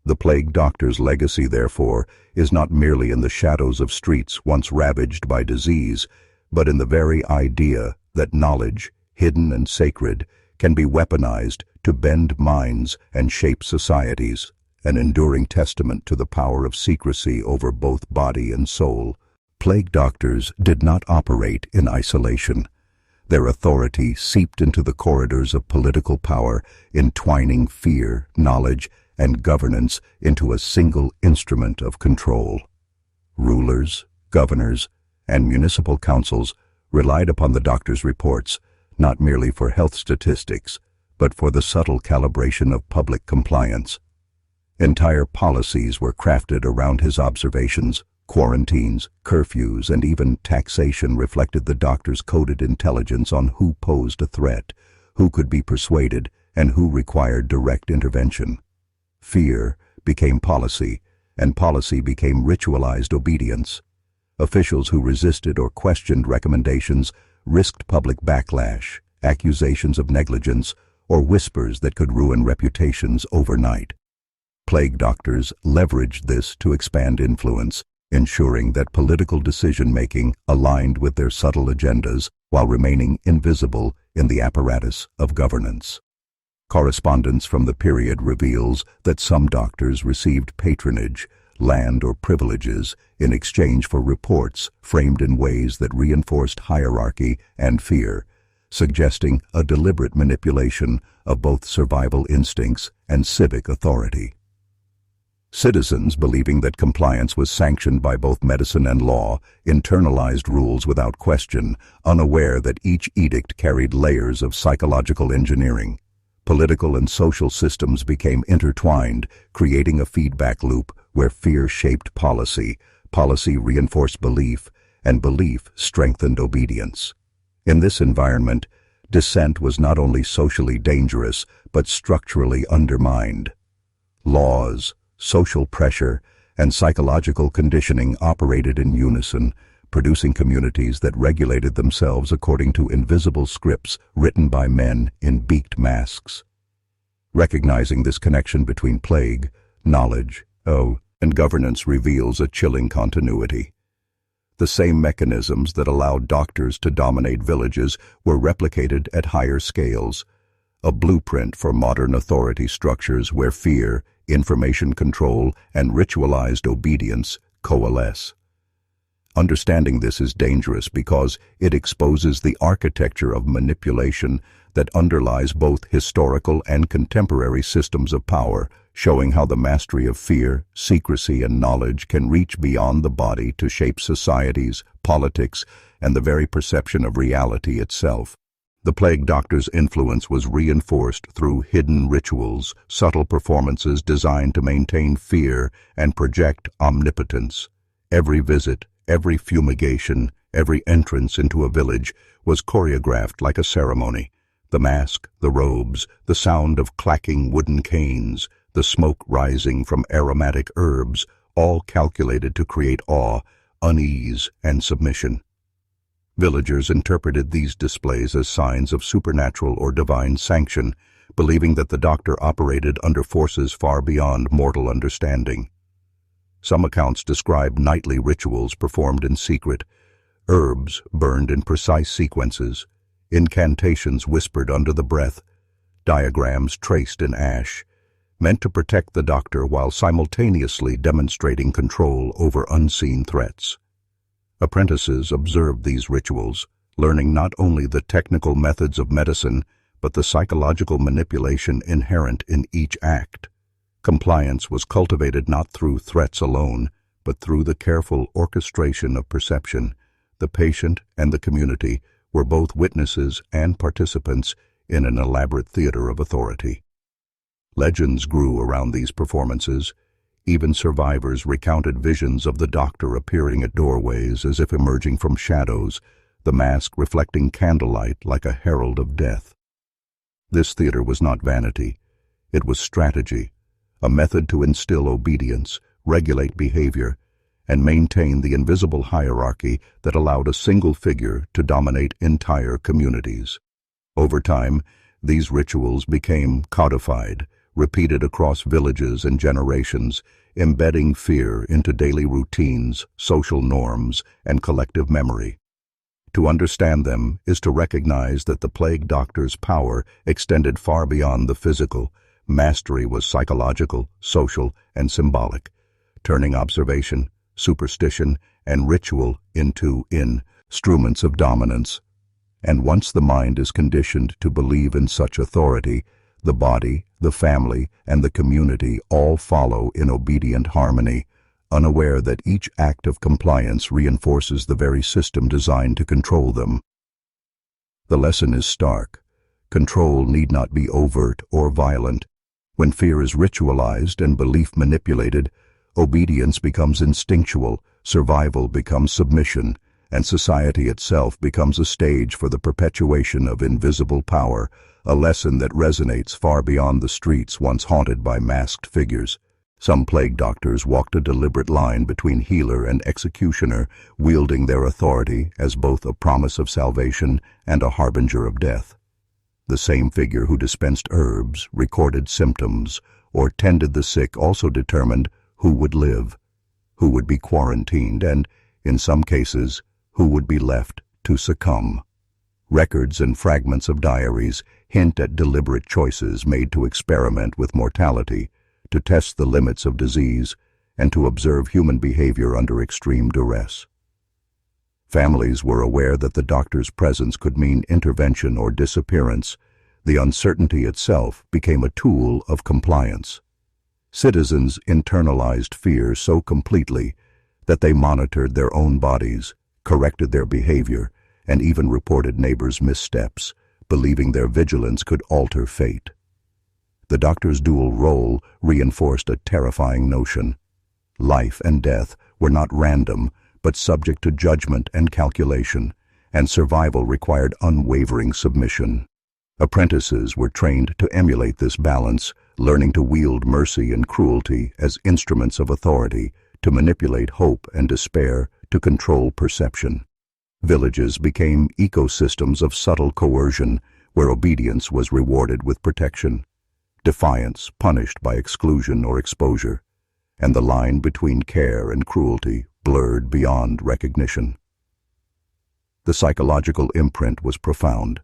The plague doctor's legacy, therefore, is not merely in the shadows of streets once ravaged by disease, but in the very idea that knowledge, hidden and sacred, can be weaponized to bend minds and shape societies, an enduring testament to the power of secrecy over both body and soul. Plague doctors did not operate in isolation. Their authority seeped into the corridors of political power, entwining fear, knowledge, and governance into a single instrument of control. Rulers, governors, and municipal councils relied upon the doctor's reports, not merely for health statistics, but for the subtle calibration of public compliance. Entire policies were crafted around his observations. Quarantines, curfews, and even taxation reflected the doctor's coded intelligence on who posed a threat, who could be persuaded, and who required direct intervention. Fear became policy, and policy became ritualized obedience. Officials who resisted or questioned recommendations risked public backlash, accusations of negligence, or whispers that could ruin reputations overnight. Plague doctors leveraged this to expand influence, ensuring that political decision-making aligned with their subtle agendas while remaining invisible in the apparatus of governance. Correspondence from the period reveals that some doctors received patronage, land, or privileges in exchange for reports framed in ways that reinforced hierarchy and fear, suggesting a deliberate manipulation of both survival instincts and civic authority. Citizens, believing that compliance was sanctioned by both medicine and law, internalized rules without question, unaware that each edict carried layers of psychological engineering. Political and social systems became intertwined, creating a feedback loop where fear shaped policy, policy reinforced belief, and belief strengthened obedience. In this environment, dissent was not only socially dangerous, but structurally undermined. Laws, social pressure, and psychological conditioning operated in unison, producing communities that regulated themselves according to invisible scripts written by men in beaked masks. Recognizing this connection between plague, knowledge, and governance reveals a chilling continuity. The same mechanisms that allowed doctors to dominate villages were replicated at higher scales, a blueprint for modern authority structures where fear, information control, and ritualized obedience coalesce. Understanding this is dangerous because it exposes the architecture of manipulation that underlies both historical and contemporary systems of power, showing how the mastery of fear, secrecy, and knowledge can reach beyond the body to shape societies, politics, and the very perception of reality itself. The plague doctor's influence was reinforced through hidden rituals, subtle performances designed to maintain fear and project omnipotence. Every visit, every fumigation, every entrance into a village was choreographed like a ceremony. The mask, the robes, the sound of clacking wooden canes, the smoke rising from aromatic herbs, all calculated to create awe, unease, and submission. Villagers interpreted these displays as signs of supernatural or divine sanction, believing that the doctor operated under forces far beyond mortal understanding. Some accounts describe nightly rituals performed in secret, herbs burned in precise sequences, incantations whispered under the breath, diagrams traced in ash, meant to protect the doctor while simultaneously demonstrating control over unseen threats. Apprentices observed these rituals, learning not only the technical methods of medicine, but the psychological manipulation inherent in each act. Compliance was cultivated not through threats alone, but through the careful orchestration of perception. The patient and the community were both witnesses and participants in an elaborate theater of authority. Legends grew around these performances. Even survivors recounted visions of the doctor appearing at doorways as if emerging from shadows, the mask reflecting candlelight like a herald of death. This theater was not vanity. It was strategy, a method to instill obedience, regulate behavior, and maintain the invisible hierarchy that allowed a single figure to dominate entire communities. Over time, these rituals became codified, repeated across villages and generations, embedding fear into daily routines, social norms, and collective memory. To understand them is to recognize that the plague doctor's power extended far beyond the physical. Mastery was psychological, social, and symbolic, turning observation, superstition, and ritual into instruments of dominance. And once the mind is conditioned to believe in such authority, the body, the family, and the community all follow in obedient harmony, unaware that each act of compliance reinforces the very system designed to control them. The lesson is stark. Control need not be overt or violent. When fear is ritualized and belief manipulated, obedience becomes instinctual, survival becomes submission, and society itself becomes a stage for the perpetuation of invisible power, a lesson that resonates far beyond the streets once haunted by masked figures. Some plague doctors walked a deliberate line between healer and executioner, wielding their authority as both a promise of salvation and a harbinger of death. The same figure who dispensed herbs, recorded symptoms, or tended the sick also determined who would live, who would be quarantined, and, in some cases, who would be left to succumb. Records and fragments of diaries hint at deliberate choices made to experiment with mortality, to test the limits of disease, and to observe human behavior under extreme duress. Families were aware that the doctor's presence could mean intervention or disappearance. The uncertainty itself became a tool of compliance. Citizens internalized fear so completely that they monitored their own bodies, corrected their behavior, and even reported neighbors' missteps, believing their vigilance could alter fate. The doctor's dual role reinforced a terrifying notion. Life and death were not random, but subject to judgment and calculation, and survival required unwavering submission. Apprentices were trained to emulate this balance, learning to wield mercy and cruelty as instruments of authority, to manipulate hope and despair, to control perception. Villages became ecosystems of subtle coercion, where obedience was rewarded with protection, defiance punished by exclusion or exposure, and the line between care and cruelty blurred beyond recognition. The psychological imprint was profound.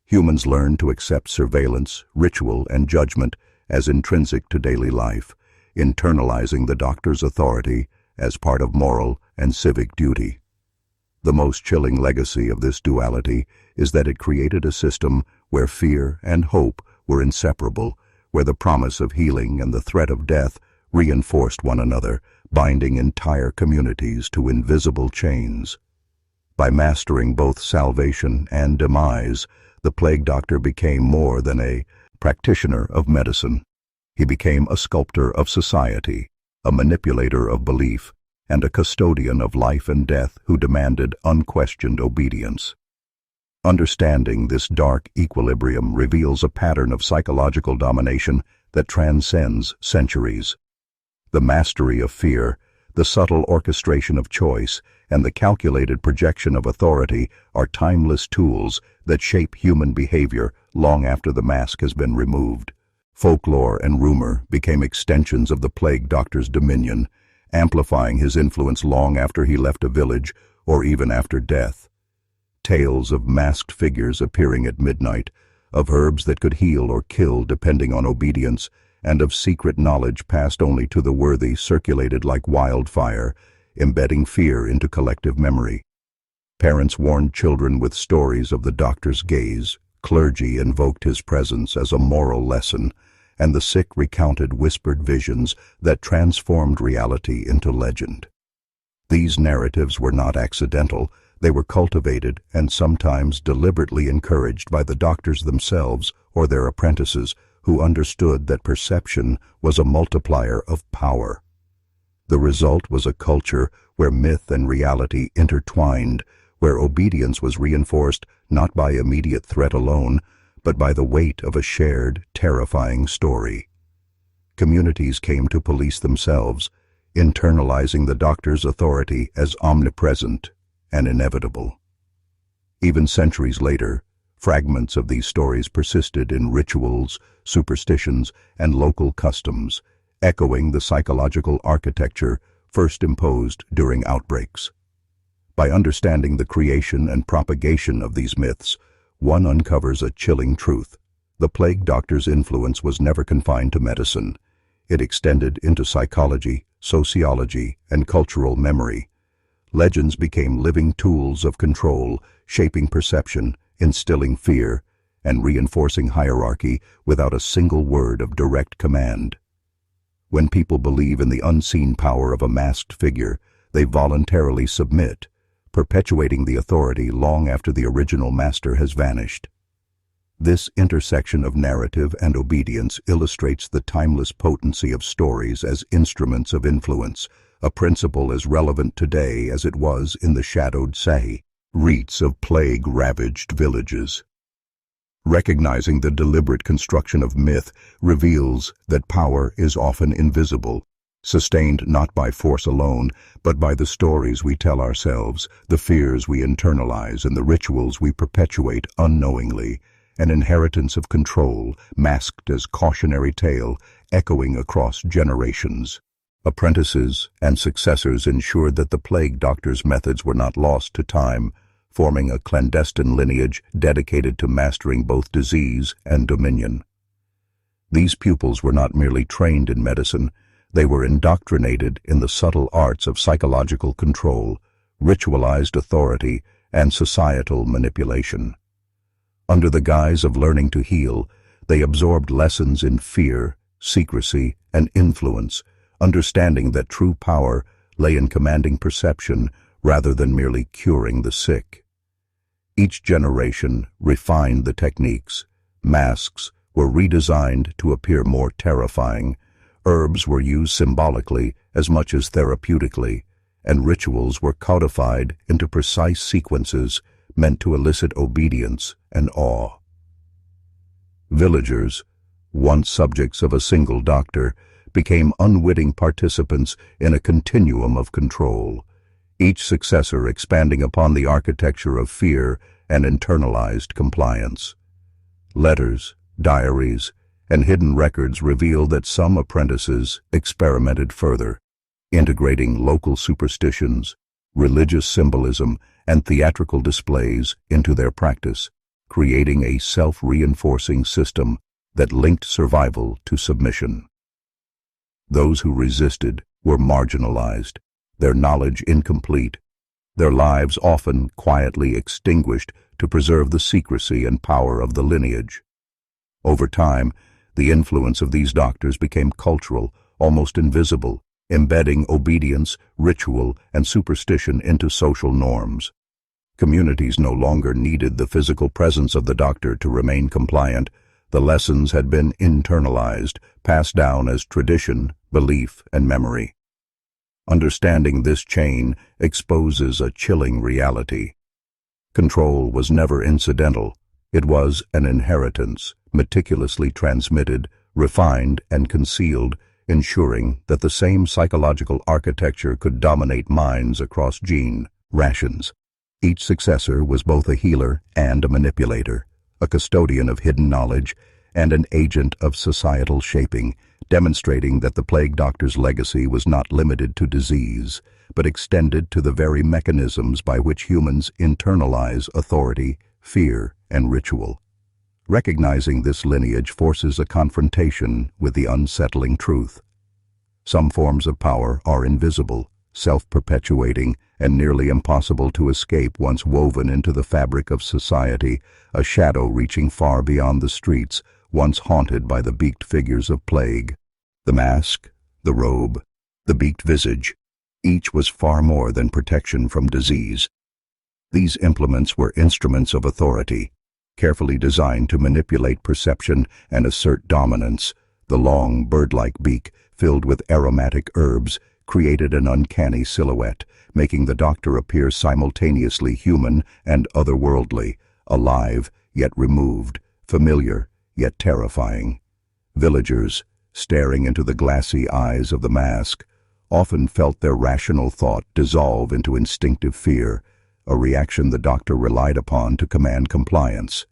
Humans learned to accept surveillance, ritual, and judgment as intrinsic to daily life, internalizing the doctor's authority as part of moral and civic duty. The most chilling legacy of this duality is that it created a system where fear and hope were inseparable, where the promise of healing and the threat of death reinforced one another, binding entire communities to invisible chains. By mastering both salvation and demise, the plague doctor became more than a practitioner of medicine. He became a sculptor of society, a manipulator of belief, and a custodian of life and death who demanded unquestioned obedience. Understanding this dark equilibrium reveals a pattern of psychological domination that transcends centuries. The mastery of fear, the subtle orchestration of choice, and the calculated projection of authority are timeless tools that shape human behavior long after the mask has been removed. Folklore and rumor became extensions of the plague doctor's dominion, amplifying his influence long after he left a village or even after death. Tales of masked figures appearing at midnight, of herbs that could heal or kill depending on obedience, and of secret knowledge passed only to the worthy circulated like wildfire, embedding fear into collective memory. Parents warned children with stories of the doctor's gaze, clergy invoked his presence as a moral lesson, and the sick recounted whispered visions that transformed reality into legend. These narratives were not accidental. They were cultivated and sometimes deliberately encouraged by the doctors themselves or their apprentices, who understood that perception was a multiplier of power. The result was a culture where myth and reality intertwined, where obedience was reinforced not by immediate threat alone, but by the weight of a shared, terrifying story. Communities came to police themselves, internalizing the doctor's authority as omnipresent and inevitable. Even centuries later, fragments of these stories persisted in rituals, superstitions, and local customs, echoing the psychological architecture first imposed during outbreaks. By understanding the creation and propagation of these myths, one uncovers a chilling truth. The plague doctor's influence was never confined to medicine. It extended into psychology, sociology, and cultural memory. Legends became living tools of control, shaping perception, instilling fear, and reinforcing hierarchy without a single word of direct command. When people believe in the unseen power of a masked figure, they voluntarily submit, perpetuating the authority long after the original master has vanished. This intersection of narrative and obedience illustrates the timeless potency of stories as instruments of influence, a principle as relevant today as it was in the shadowed rites of plague-ravaged villages. Recognizing the deliberate construction of myth reveals that power is often invisible, sustained not by force alone, but by the stories we tell ourselves, the fears we internalize, and the rituals we perpetuate unknowingly, an inheritance of control, masked as cautionary tale, echoing across generations. Apprentices and successors ensured that the plague doctor's methods were not lost to time, forming a clandestine lineage dedicated to mastering both disease and dominion. These pupils were not merely trained in medicine, they were indoctrinated in the subtle arts of psychological control, ritualized authority, and societal manipulation. Under the guise of learning to heal, they absorbed lessons in fear, secrecy, and influence, understanding that true power lay in commanding perception rather than merely curing the sick. Each generation refined the techniques. Masks were redesigned to appear more terrifying, herbs were used symbolically as much as therapeutically, and rituals were codified into precise sequences meant to elicit obedience and awe. Villagers, once subjects of a single doctor, became unwitting participants in a continuum of control, each successor expanding upon the architecture of fear and internalized compliance. Letters, diaries, and hidden records reveal that some apprentices experimented further, integrating local superstitions, religious symbolism, and theatrical displays into their practice, creating a self-reinforcing system that linked survival to submission. Those who resisted were marginalized, their knowledge incomplete, their lives often quietly extinguished to preserve the secrecy and power of the lineage. Over time, the influence of these doctors became cultural, almost invisible, embedding obedience, ritual, and superstition into social norms. Communities no longer needed the physical presence of the doctor to remain compliant. The lessons had been internalized, passed down as tradition, belief, and memory. Understanding this chain exposes a chilling reality. Control was never incidental. It was an inheritance, meticulously transmitted, refined, and concealed, ensuring that the same psychological architecture could dominate minds across gene rations. Each successor was both a healer and a manipulator, a custodian of hidden knowledge, and an agent of societal shaping, demonstrating that the plague doctor's legacy was not limited to disease, but extended to the very mechanisms by which humans internalize authority, fear, and ritual. Recognizing this lineage forces a confrontation with the unsettling truth. Some forms of power are invisible, self-perpetuating, and nearly impossible to escape once woven into the fabric of society, a shadow reaching far beyond the streets, once haunted by the beaked figures of plague. The mask, the robe, the beaked visage, each was far more than protection from disease. These implements were instruments of authority, carefully designed to manipulate perception and assert dominance. The long, bird-like beak, filled with aromatic herbs, created an uncanny silhouette, making the doctor appear simultaneously human and otherworldly, alive yet removed, familiar yet terrifying. Villagers, staring into the glassy eyes of the mask, often felt their rational thought dissolve into instinctive fear, a reaction the doctor relied upon to command compliance.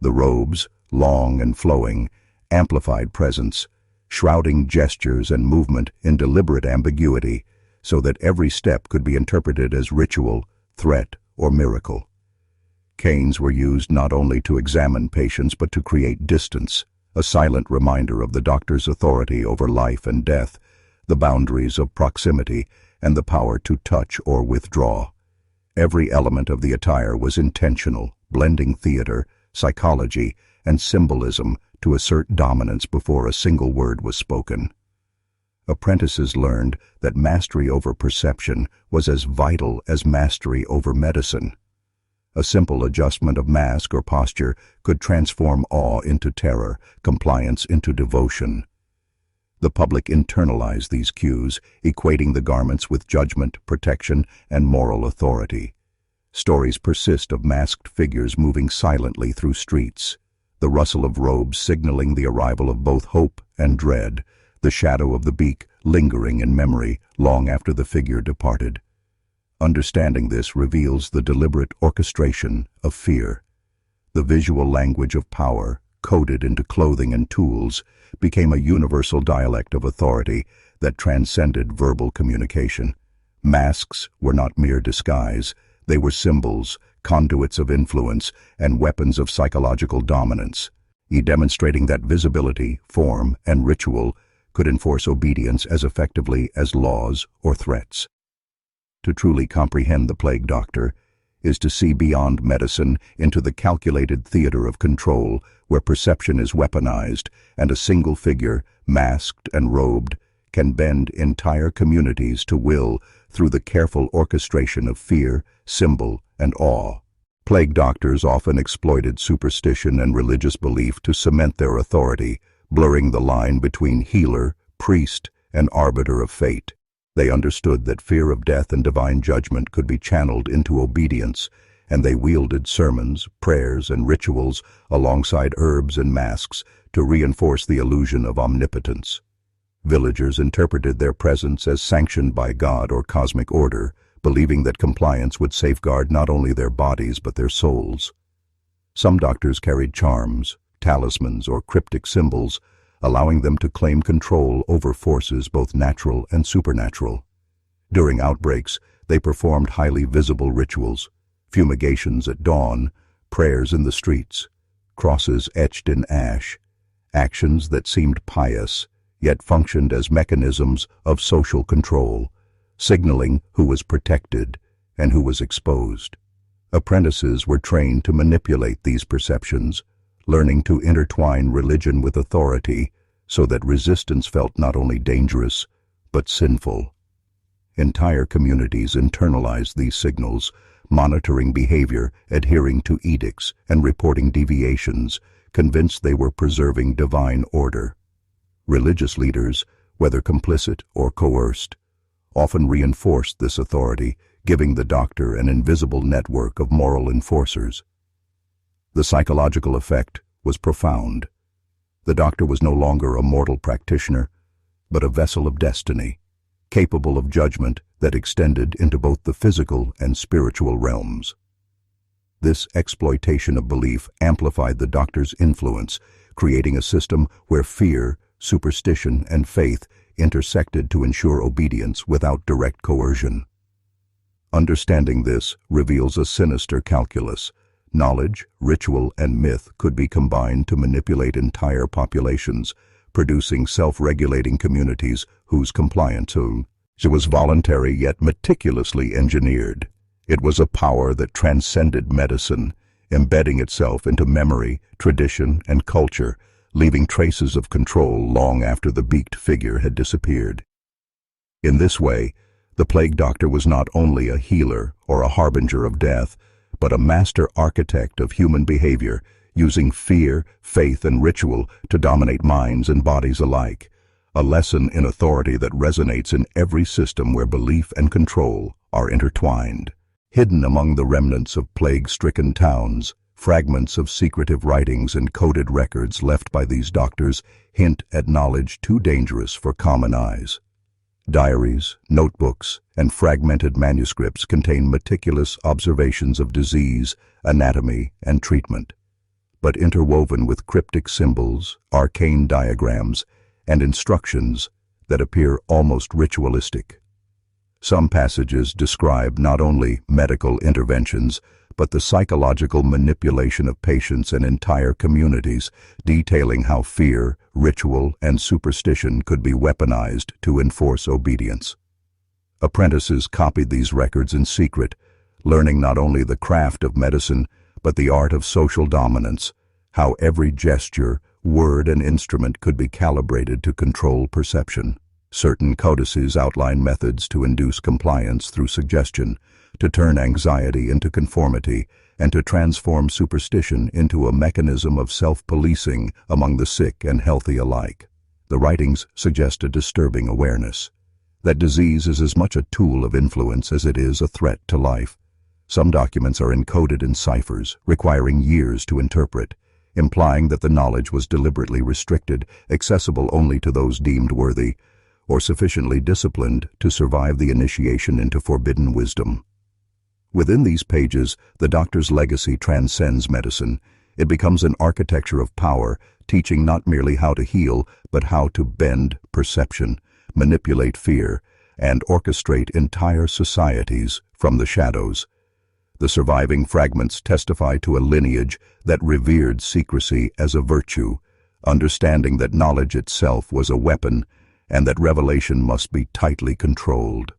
The robes, long and flowing, amplified presence, shrouding gestures and movement in deliberate ambiguity, so that every step could be interpreted as ritual, threat, or miracle. Canes were used not only to examine patients but to create distance, a silent reminder of the doctor's authority over life and death, the boundaries of proximity, and the power to touch or withdraw. Every element of the attire was intentional, blending theater, psychology, and symbolism to assert dominance before a single word was spoken. Apprentices learned that mastery over perception was as vital as mastery over medicine. A simple adjustment of mask or posture could transform awe into terror, compliance into devotion. The public internalized these cues, equating the garments with judgment, protection, and moral authority. Stories persist of masked figures moving silently through streets, the rustle of robes signaling the arrival of both hope and dread, the shadow of the beak lingering in memory long after the figure departed. Understanding this reveals the deliberate orchestration of fear. The visual language of power, coded into clothing and tools, became a universal dialect of authority that transcended verbal communication. Masks were not mere disguise. They were symbols, conduits of influence, and weapons of psychological dominance, demonstrating that visibility, form, and ritual could enforce obedience as effectively as laws or threats. To truly comprehend the plague doctor is to see beyond medicine into the calculated theater of control where perception is weaponized and a single figure, masked and robed, can bend entire communities to will through the careful orchestration of fear, symbol, and awe. Plague doctors often exploited superstition and religious belief to cement their authority, blurring the line between healer, priest, and arbiter of fate. They understood that fear of death and divine judgment could be channeled into obedience, and they wielded sermons, prayers, and rituals alongside herbs and masks to reinforce the illusion of omnipotence. Villagers interpreted their presence as sanctioned by God or cosmic order, believing that compliance would safeguard not only their bodies but their souls. Some doctors carried charms, talismans, or cryptic symbols, allowing them to claim control over forces both natural and supernatural. During outbreaks, they performed highly visible rituals, fumigations at dawn, prayers in the streets, crosses etched in ash, actions that seemed pious, yet functioned as mechanisms of social control, signaling who was protected and who was exposed. Apprentices were trained to manipulate these perceptions, learning to intertwine religion with authority so that resistance felt not only dangerous but sinful. Entire communities internalized these signals, monitoring behavior, adhering to edicts, and reporting deviations, convinced they were preserving divine order. Religious leaders, whether complicit or coerced, often reinforced this authority, giving the doctor an invisible network of moral enforcers. The psychological effect was profound. The doctor was no longer a mortal practitioner, but a vessel of destiny, capable of judgment that extended into both the physical and spiritual realms. This exploitation of belief amplified the doctor's influence, creating a system where fear, superstition, and faith intersected to ensure obedience without direct coercion. Understanding this reveals a sinister calculus. Knowledge, ritual, and myth could be combined to manipulate entire populations, producing self-regulating communities whose compliance was voluntary yet meticulously engineered. It was a power that transcended medicine, embedding itself into memory, tradition, and culture, leaving traces of control long after the beaked figure had disappeared. In this way, the plague doctor was not only a healer or a harbinger of death, but a master architect of human behavior, using fear, faith, and ritual to dominate minds and bodies alike, a lesson in authority that resonates in every system where belief and control are intertwined. Hidden among the remnants of plague-stricken towns, fragments of secretive writings and coded records left by these doctors hint at knowledge too dangerous for common eyes. Diaries, notebooks, and fragmented manuscripts contain meticulous observations of disease, anatomy, and treatment, but interwoven with cryptic symbols, arcane diagrams, and instructions that appear almost ritualistic. Some passages describe not only medical interventions, but the psychological manipulation of patients and entire communities, detailing how fear, ritual, and superstition could be weaponized to enforce obedience. Apprentices copied these records in secret, learning not only the craft of medicine, but the art of social dominance, how every gesture, word, and instrument could be calibrated to control perception. Certain codices outline methods to induce compliance through suggestion, to turn anxiety into conformity, and to transform superstition into a mechanism of self-policing among the sick and healthy alike. The writings suggest a disturbing awareness that disease is as much a tool of influence as it is a threat to life. Some documents are encoded in ciphers, requiring years to interpret, implying that the knowledge was deliberately restricted, accessible only to those deemed worthy, or sufficiently disciplined to survive the initiation into forbidden wisdom. Within these pages, the doctor's legacy transcends medicine. It becomes an architecture of power, teaching not merely how to heal, but how to bend perception, manipulate fear, and orchestrate entire societies from the shadows. The surviving fragments testify to a lineage that revered secrecy as a virtue, understanding that knowledge itself was a weapon and that revelation must be tightly controlled.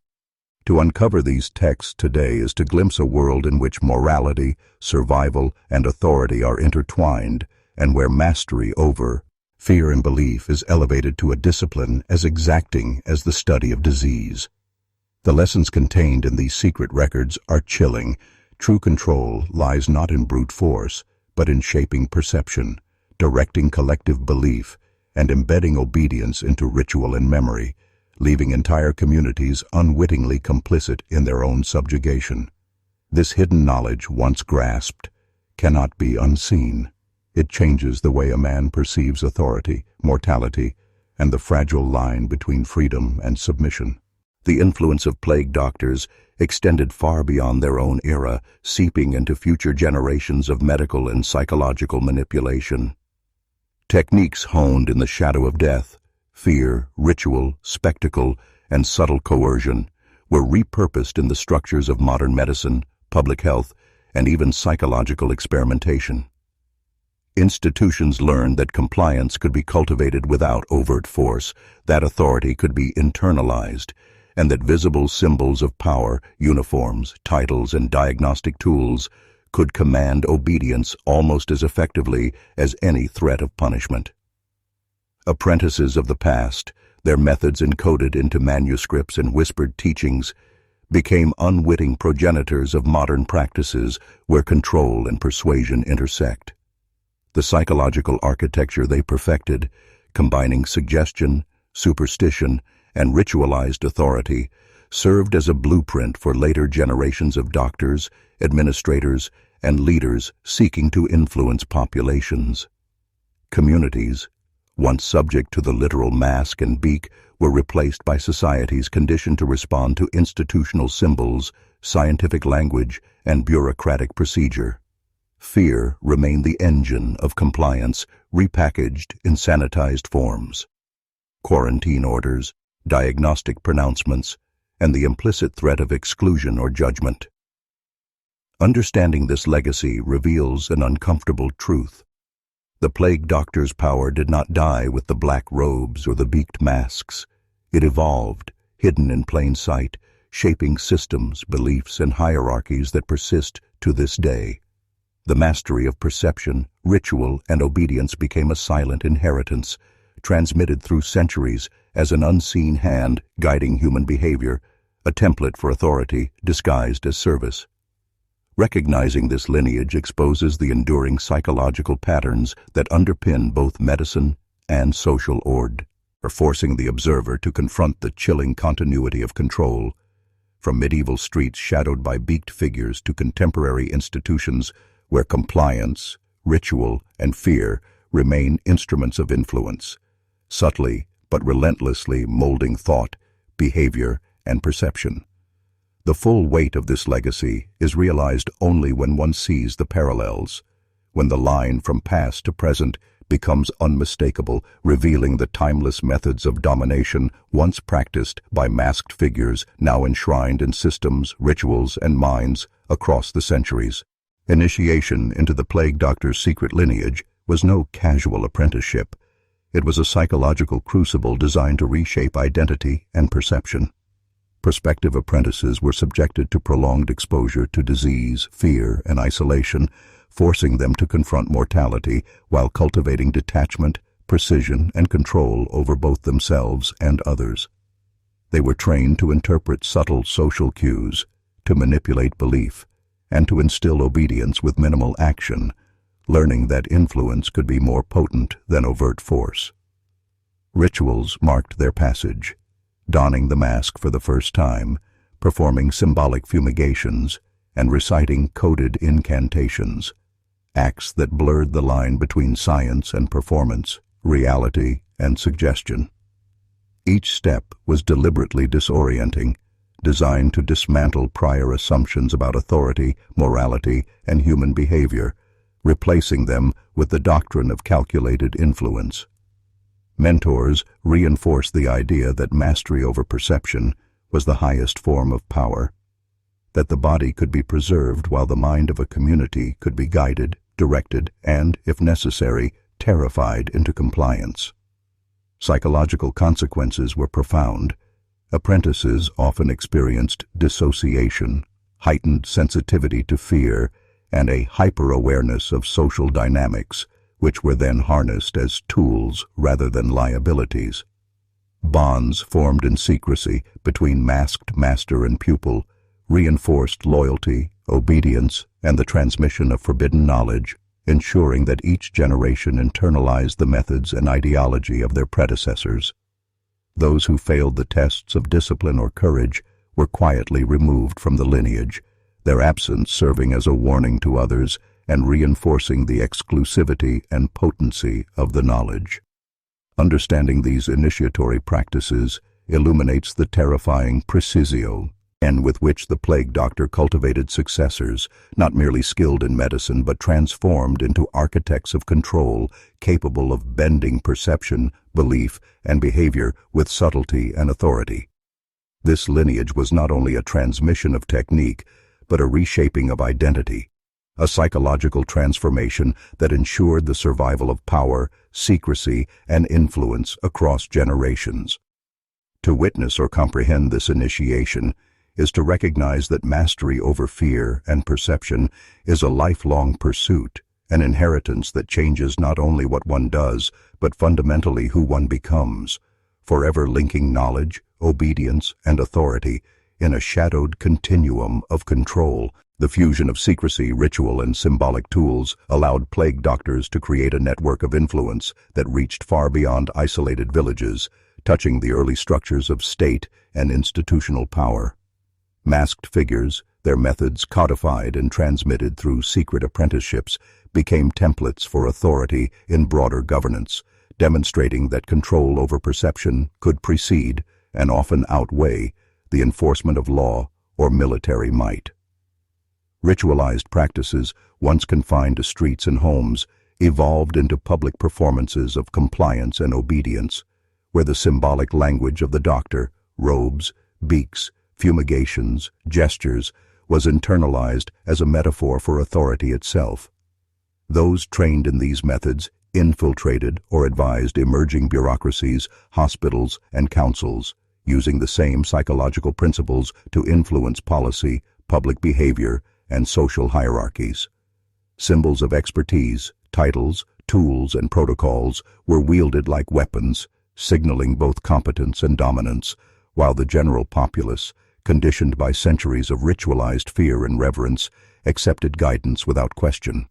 To uncover these texts today is to glimpse a world in which morality, survival, and authority are intertwined, and where mastery over fear and belief is elevated to a discipline as exacting as the study of disease. The lessons contained in these secret records are chilling. True control lies not in brute force, but in shaping perception, directing collective belief, and embedding obedience into ritual and memory, leaving entire communities unwittingly complicit in their own subjugation. This hidden knowledge, once grasped, cannot be unseen. It changes the way a man perceives authority, mortality, and the fragile line between freedom and submission. The influence of plague doctors extended far beyond their own era, seeping into future generations of medical and psychological manipulation. Techniques honed in the shadow of death, fear, ritual, spectacle, and subtle coercion were repurposed in the structures of modern medicine, public health, and even psychological experimentation. Institutions learned that compliance could be cultivated without overt force, that authority could be internalized, and that visible symbols of power, uniforms, titles, and diagnostic tools could command obedience almost as effectively as any threat of punishment. Apprentices of the past, their methods encoded into manuscripts and whispered teachings, became unwitting progenitors of modern practices where control and persuasion intersect. The psychological architecture they perfected, combining suggestion, superstition, and ritualized authority, served as a blueprint for later generations of doctors, administrators, and leaders seeking to influence populations. Communities, once subject to the literal mask and beak, were replaced by societies conditioned to respond to institutional symbols, scientific language, and bureaucratic procedure. Fear remained the engine of compliance, repackaged in sanitized forms. Quarantine orders, diagnostic pronouncements, and the implicit threat of exclusion or judgment. Understanding this legacy reveals an uncomfortable truth. The plague doctor's power did not die with the black robes or the beaked masks. It evolved, hidden in plain sight, shaping systems, beliefs, and hierarchies that persist to this day. The mastery of perception, ritual, and obedience became a silent inheritance, transmitted through centuries as an unseen hand guiding human behavior, a template for authority disguised as service. Recognizing this lineage exposes the enduring psychological patterns that underpin both medicine and social order, forcing the observer to confront the chilling continuity of control. From medieval streets shadowed by beaked figures to contemporary institutions where compliance, ritual, and fear remain instruments of influence, subtly but relentlessly molding thought, behavior, and perception. The full weight of this legacy is realized only when one sees the parallels, when the line from past to present becomes unmistakable, revealing the timeless methods of domination once practiced by masked figures now enshrined in systems, rituals, and minds across the centuries. Initiation into the plague doctor's secret lineage was no casual apprenticeship. It was a psychological crucible designed to reshape identity and perception. Prospective apprentices were subjected to prolonged exposure to disease, fear, and isolation, forcing them to confront mortality while cultivating detachment, precision, and control over both themselves and others. They were trained to interpret subtle social cues, to manipulate belief, and to instill obedience with minimal action, learning that influence could be more potent than overt force. Rituals marked their passage, donning the mask for the first time, performing symbolic fumigations, and reciting coded incantations, acts that blurred the line between science and performance, reality and suggestion. Each step was deliberately disorienting, designed to dismantle prior assumptions about authority, morality, and human behavior, replacing them with the doctrine of calculated influence. Mentors reinforced the idea that mastery over perception was the highest form of power, that the body could be preserved while the mind of a community could be guided, directed, and, if necessary, terrified into compliance. Psychological consequences were profound. Apprentices often experienced dissociation, heightened sensitivity to fear, and a hyper-awareness of social dynamics, which were then harnessed as tools rather than liabilities. Bonds formed in secrecy between masked master and pupil reinforced loyalty, obedience, and the transmission of forbidden knowledge, ensuring that each generation internalized the methods and ideology of their predecessors. Those who failed the tests of discipline or courage were quietly removed from the lineage, their absence serving as a warning to others and reinforcing the exclusivity and potency of the knowledge. Understanding these initiatory practices illuminates the terrifying precisio, and with which the plague doctor cultivated successors, not merely skilled in medicine but transformed into architects of control, capable of bending perception, belief, and behavior with subtlety and authority. This lineage was not only a transmission of technique, but a reshaping of identity, a psychological transformation that ensured the survival of power, secrecy, and influence across generations. To witness or comprehend this initiation is to recognize that mastery over fear and perception is a lifelong pursuit, an inheritance that changes not only what one does, but fundamentally who one becomes, forever linking knowledge, obedience, and authority in a shadowed continuum of control. The fusion of secrecy, ritual, and symbolic tools allowed plague doctors to create a network of influence that reached far beyond isolated villages, touching the early structures of state and institutional power. Masked figures, their methods codified and transmitted through secret apprenticeships, became templates for authority in broader governance, demonstrating that control over perception could precede, and often outweigh, the enforcement of law or military might. Ritualized practices, once confined to streets and homes, evolved into public performances of compliance and obedience, where the symbolic language of the doctor, robes, beaks, fumigations, gestures, was internalized as a metaphor for authority itself. Those trained in these methods infiltrated or advised emerging bureaucracies, hospitals, and councils, using the same psychological principles to influence policy, public behavior, and social hierarchies. Symbols of expertise, titles, tools, and protocols were wielded like weapons, signaling both competence and dominance, while the general populace, conditioned by centuries of ritualized fear and reverence, accepted guidance without question.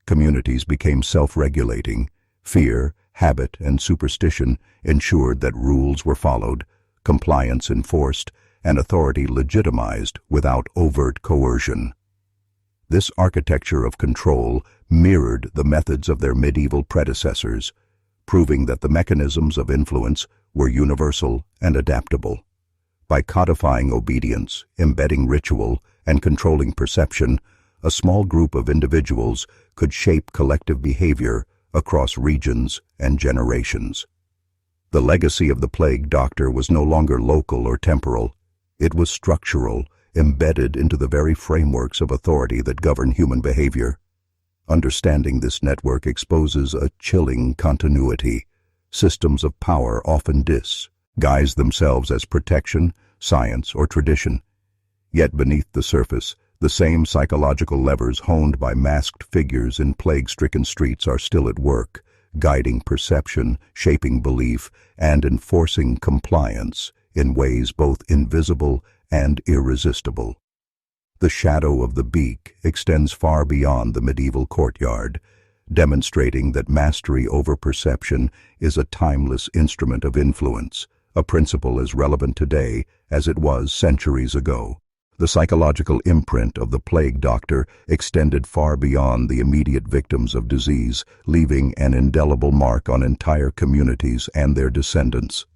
Communities became self-regulating. Fear, habit, and superstition ensured that rules were followed, compliance enforced, and authority legitimized without overt coercion. This architecture of control mirrored the methods of their medieval predecessors, proving that the mechanisms of influence were universal and adaptable. By codifying obedience, embedding ritual, and controlling perception, a small group of individuals could shape collective behavior across regions and generations. The legacy of the plague doctor was no longer local or temporal. It was structural, embedded into the very frameworks of authority that govern human behavior. Understanding this network exposes a chilling continuity. Systems of power often disguise themselves as protection, science, or tradition. Yet beneath the surface, the same psychological levers honed by masked figures in plague-stricken streets are still at work, guiding perception, shaping belief, and enforcing compliance in ways both invisible and irresistible. The shadow of the Beak extends far beyond the medieval courtyard, demonstrating that mastery over perception is a timeless instrument of influence, a principle as relevant today as it was centuries ago. The psychological imprint of the plague doctor extended far beyond the immediate victims of disease, leaving an indelible mark on entire communities and their descendants.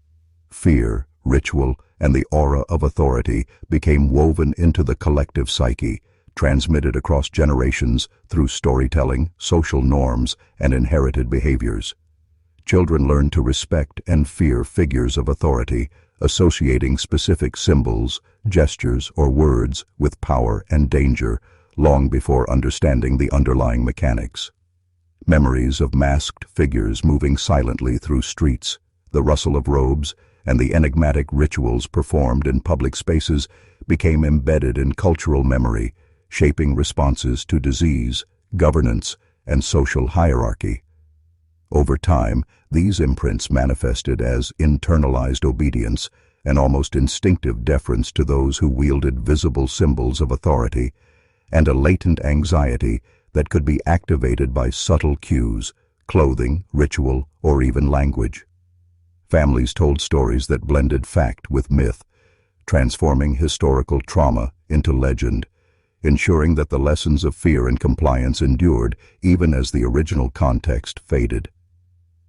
Fear, ritual, and the aura of authority became woven into the collective psyche, transmitted across generations through storytelling, social norms, and inherited behaviors. Children learned to respect and fear figures of authority, associating specific symbols, gestures, or words with power and danger, long before understanding the underlying mechanics. Memories of masked figures moving silently through streets, the rustle of robes, and the enigmatic rituals performed in public spaces became embedded in cultural memory, shaping responses to disease, governance, and social hierarchy. Over time, these imprints manifested as internalized obedience, an almost instinctive deference to those who wielded visible symbols of authority, and a latent anxiety that could be activated by subtle cues, clothing, ritual, or even language. Families told stories that blended fact with myth, transforming historical trauma into legend, ensuring that the lessons of fear and compliance endured even as the original context faded.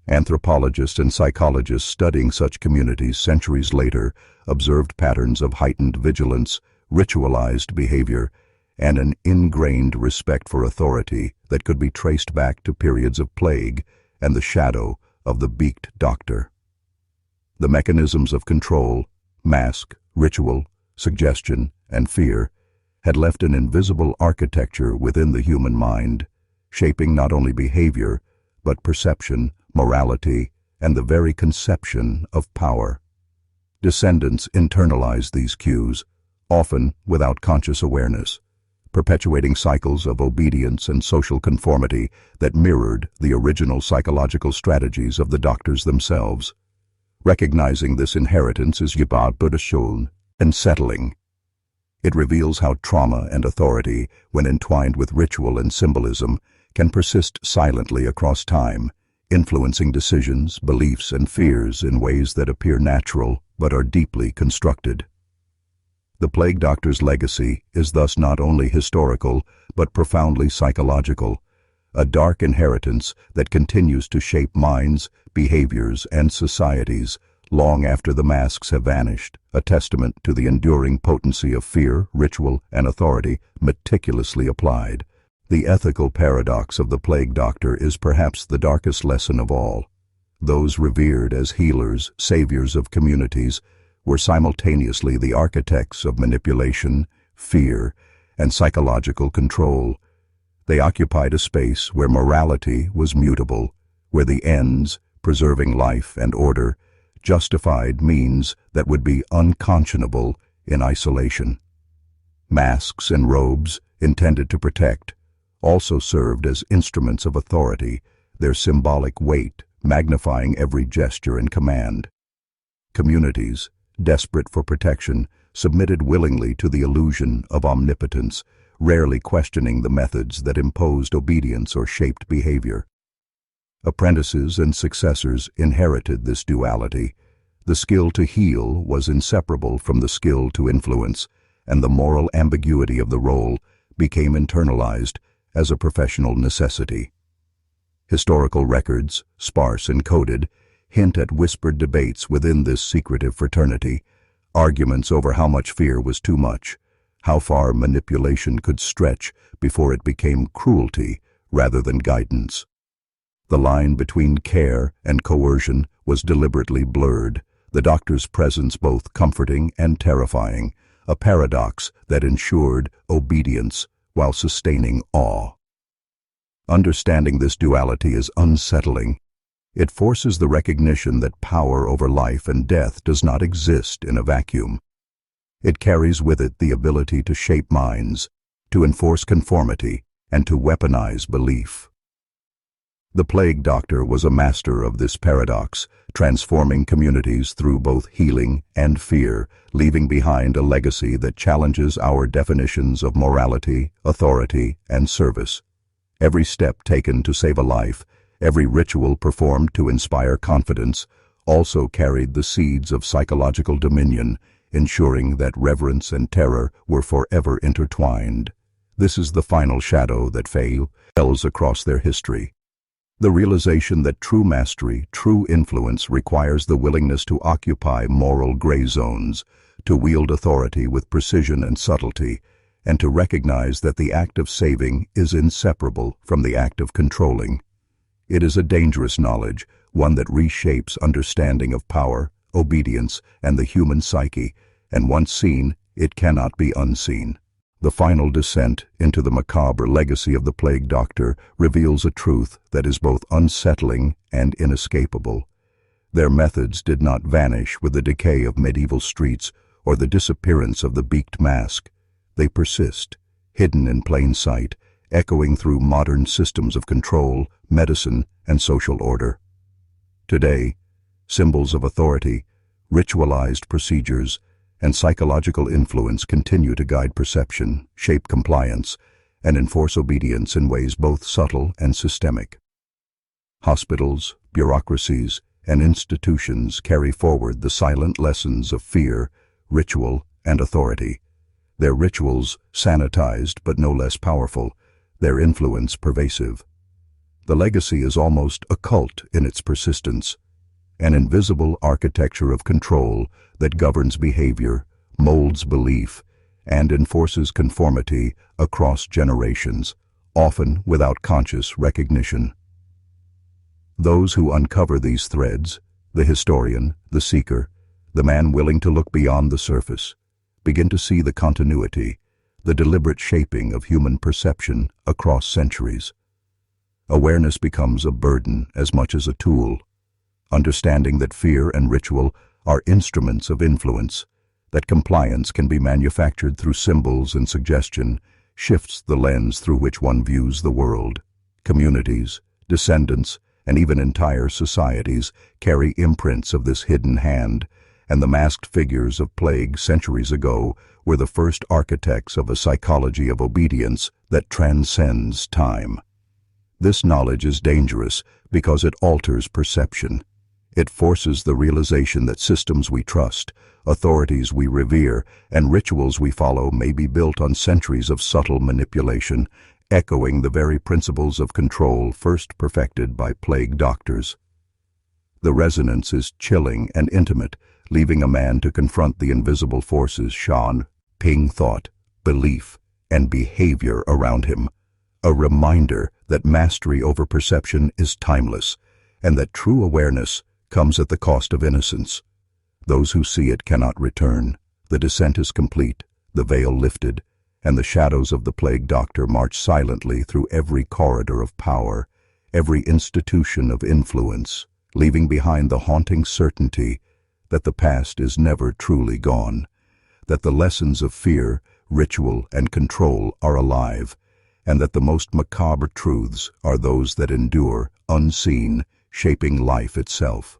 Anthropologists and psychologists studying such communities centuries later observed patterns of heightened vigilance, ritualized behavior, and an ingrained respect for authority that could be traced back to periods of plague and the shadow of the beaked doctor. The mechanisms of control, mask, ritual, suggestion, and fear had left an invisible architecture within the human mind, shaping not only behavior, but perception, morality, and the very conception of power. Descendants internalize these cues, often without conscious awareness, perpetuating cycles of obedience and social conformity that mirrored the original psychological strategies of the doctors themselves. Recognizing this inheritance is unsettling. It reveals how trauma and authority, when entwined with ritual and symbolism, can persist silently across time, influencing decisions, beliefs, and fears in ways that appear natural but are deeply constructed. The plague doctor's legacy is thus not only historical but profoundly psychological, a dark inheritance that continues to shape minds, behaviors, and societies long after the masks have vanished, a testament to the enduring potency of fear, ritual, and authority meticulously applied. The ethical paradox of the plague doctor is perhaps the darkest lesson of all. Those revered as healers, saviors of communities, were simultaneously the architects of manipulation, fear, and psychological control. They occupied a space where morality was mutable, where the ends, preserving life and order, justified means that would be unconscionable in isolation. Masks and robes, intended to protect, also served as instruments of authority, their symbolic weight magnifying every gesture and command. Communities, desperate for protection, submitted willingly to the illusion of omnipotence, rarely questioning the methods that imposed obedience or shaped behavior. Apprentices and successors inherited this duality. The skill to heal was inseparable from the skill to influence, and the moral ambiguity of the role became internalized as a professional necessity. Historical records, sparse and coded, hint at whispered debates within this secretive fraternity, arguments over how much fear was too much, how far manipulation could stretch before it became cruelty rather than guidance. The line between care and coercion was deliberately blurred, the doctor's presence both comforting and terrifying, a paradox that ensured obedience while sustaining awe. Understanding this duality is unsettling. It forces the recognition that power over life and death does not exist in a vacuum. It carries with it the ability to shape minds, to enforce conformity, and to weaponize belief. The plague doctor was a master of this paradox, transforming communities through both healing and fear, leaving behind a legacy that challenges our definitions of morality, authority, and service. Every step taken to save a life, every ritual performed to inspire confidence, also carried the seeds of psychological dominion, ensuring that reverence and terror were forever intertwined. This is the final shadow that falls across their history. The realization that true mastery, true influence requires the willingness to occupy moral gray zones, to wield authority with precision and subtlety, and to recognize that the act of saving is inseparable from the act of controlling. It is a dangerous knowledge, one that reshapes understanding of power, obedience, and the human psyche, and once seen, it cannot be unseen. The final descent into the macabre legacy of the plague doctor reveals a truth that is both unsettling and inescapable. Their methods did not vanish with the decay of medieval streets or the disappearance of the beaked mask. They persist, hidden in plain sight, echoing through modern systems of control, medicine, and social order. Today, symbols of authority, ritualized procedures, and psychological influence continue to guide perception, shape compliance, and enforce obedience in ways both subtle and systemic. Hospitals, bureaucracies, and institutions carry forward the silent lessons of fear, ritual, and authority. Their rituals sanitized but no less powerful, their influence pervasive. The legacy is almost occult in its persistence, an invisible architecture of control that governs behavior, molds belief, and enforces conformity across generations, often without conscious recognition. Those who uncover these threads, the historian, the seeker, the man willing to look beyond the surface, begin to see the continuity, the deliberate shaping of human perception across centuries. Awareness becomes a burden as much as a tool, understanding that fear and ritual are instruments of influence, that compliance can be manufactured through symbols and suggestion, shifts the lens through which one views the world. Communities, descendants, and even entire societies carry imprints of this hidden hand, and the masked figures of plague centuries ago were the first architects of a psychology of obedience that transcends time. This knowledge is dangerous because it alters perception. It forces the realization that systems we trust, authorities we revere, and rituals we follow may be built on centuries of subtle manipulation, echoing the very principles of control first perfected by plague doctors. The resonance is chilling and intimate, leaving a man to confront the invisible forces shaping thought, belief, and behavior around him. A reminder that mastery over perception is timeless, and that true awareness comes at the cost of innocence. Those who see it cannot return. The descent is complete, the veil lifted, and the shadows of the plague doctor march silently through every corridor of power, every institution of influence, leaving behind the haunting certainty that the past is never truly gone, that the lessons of fear, ritual, and control are alive, and that the most macabre truths are those that endure, unseen, shaping life itself.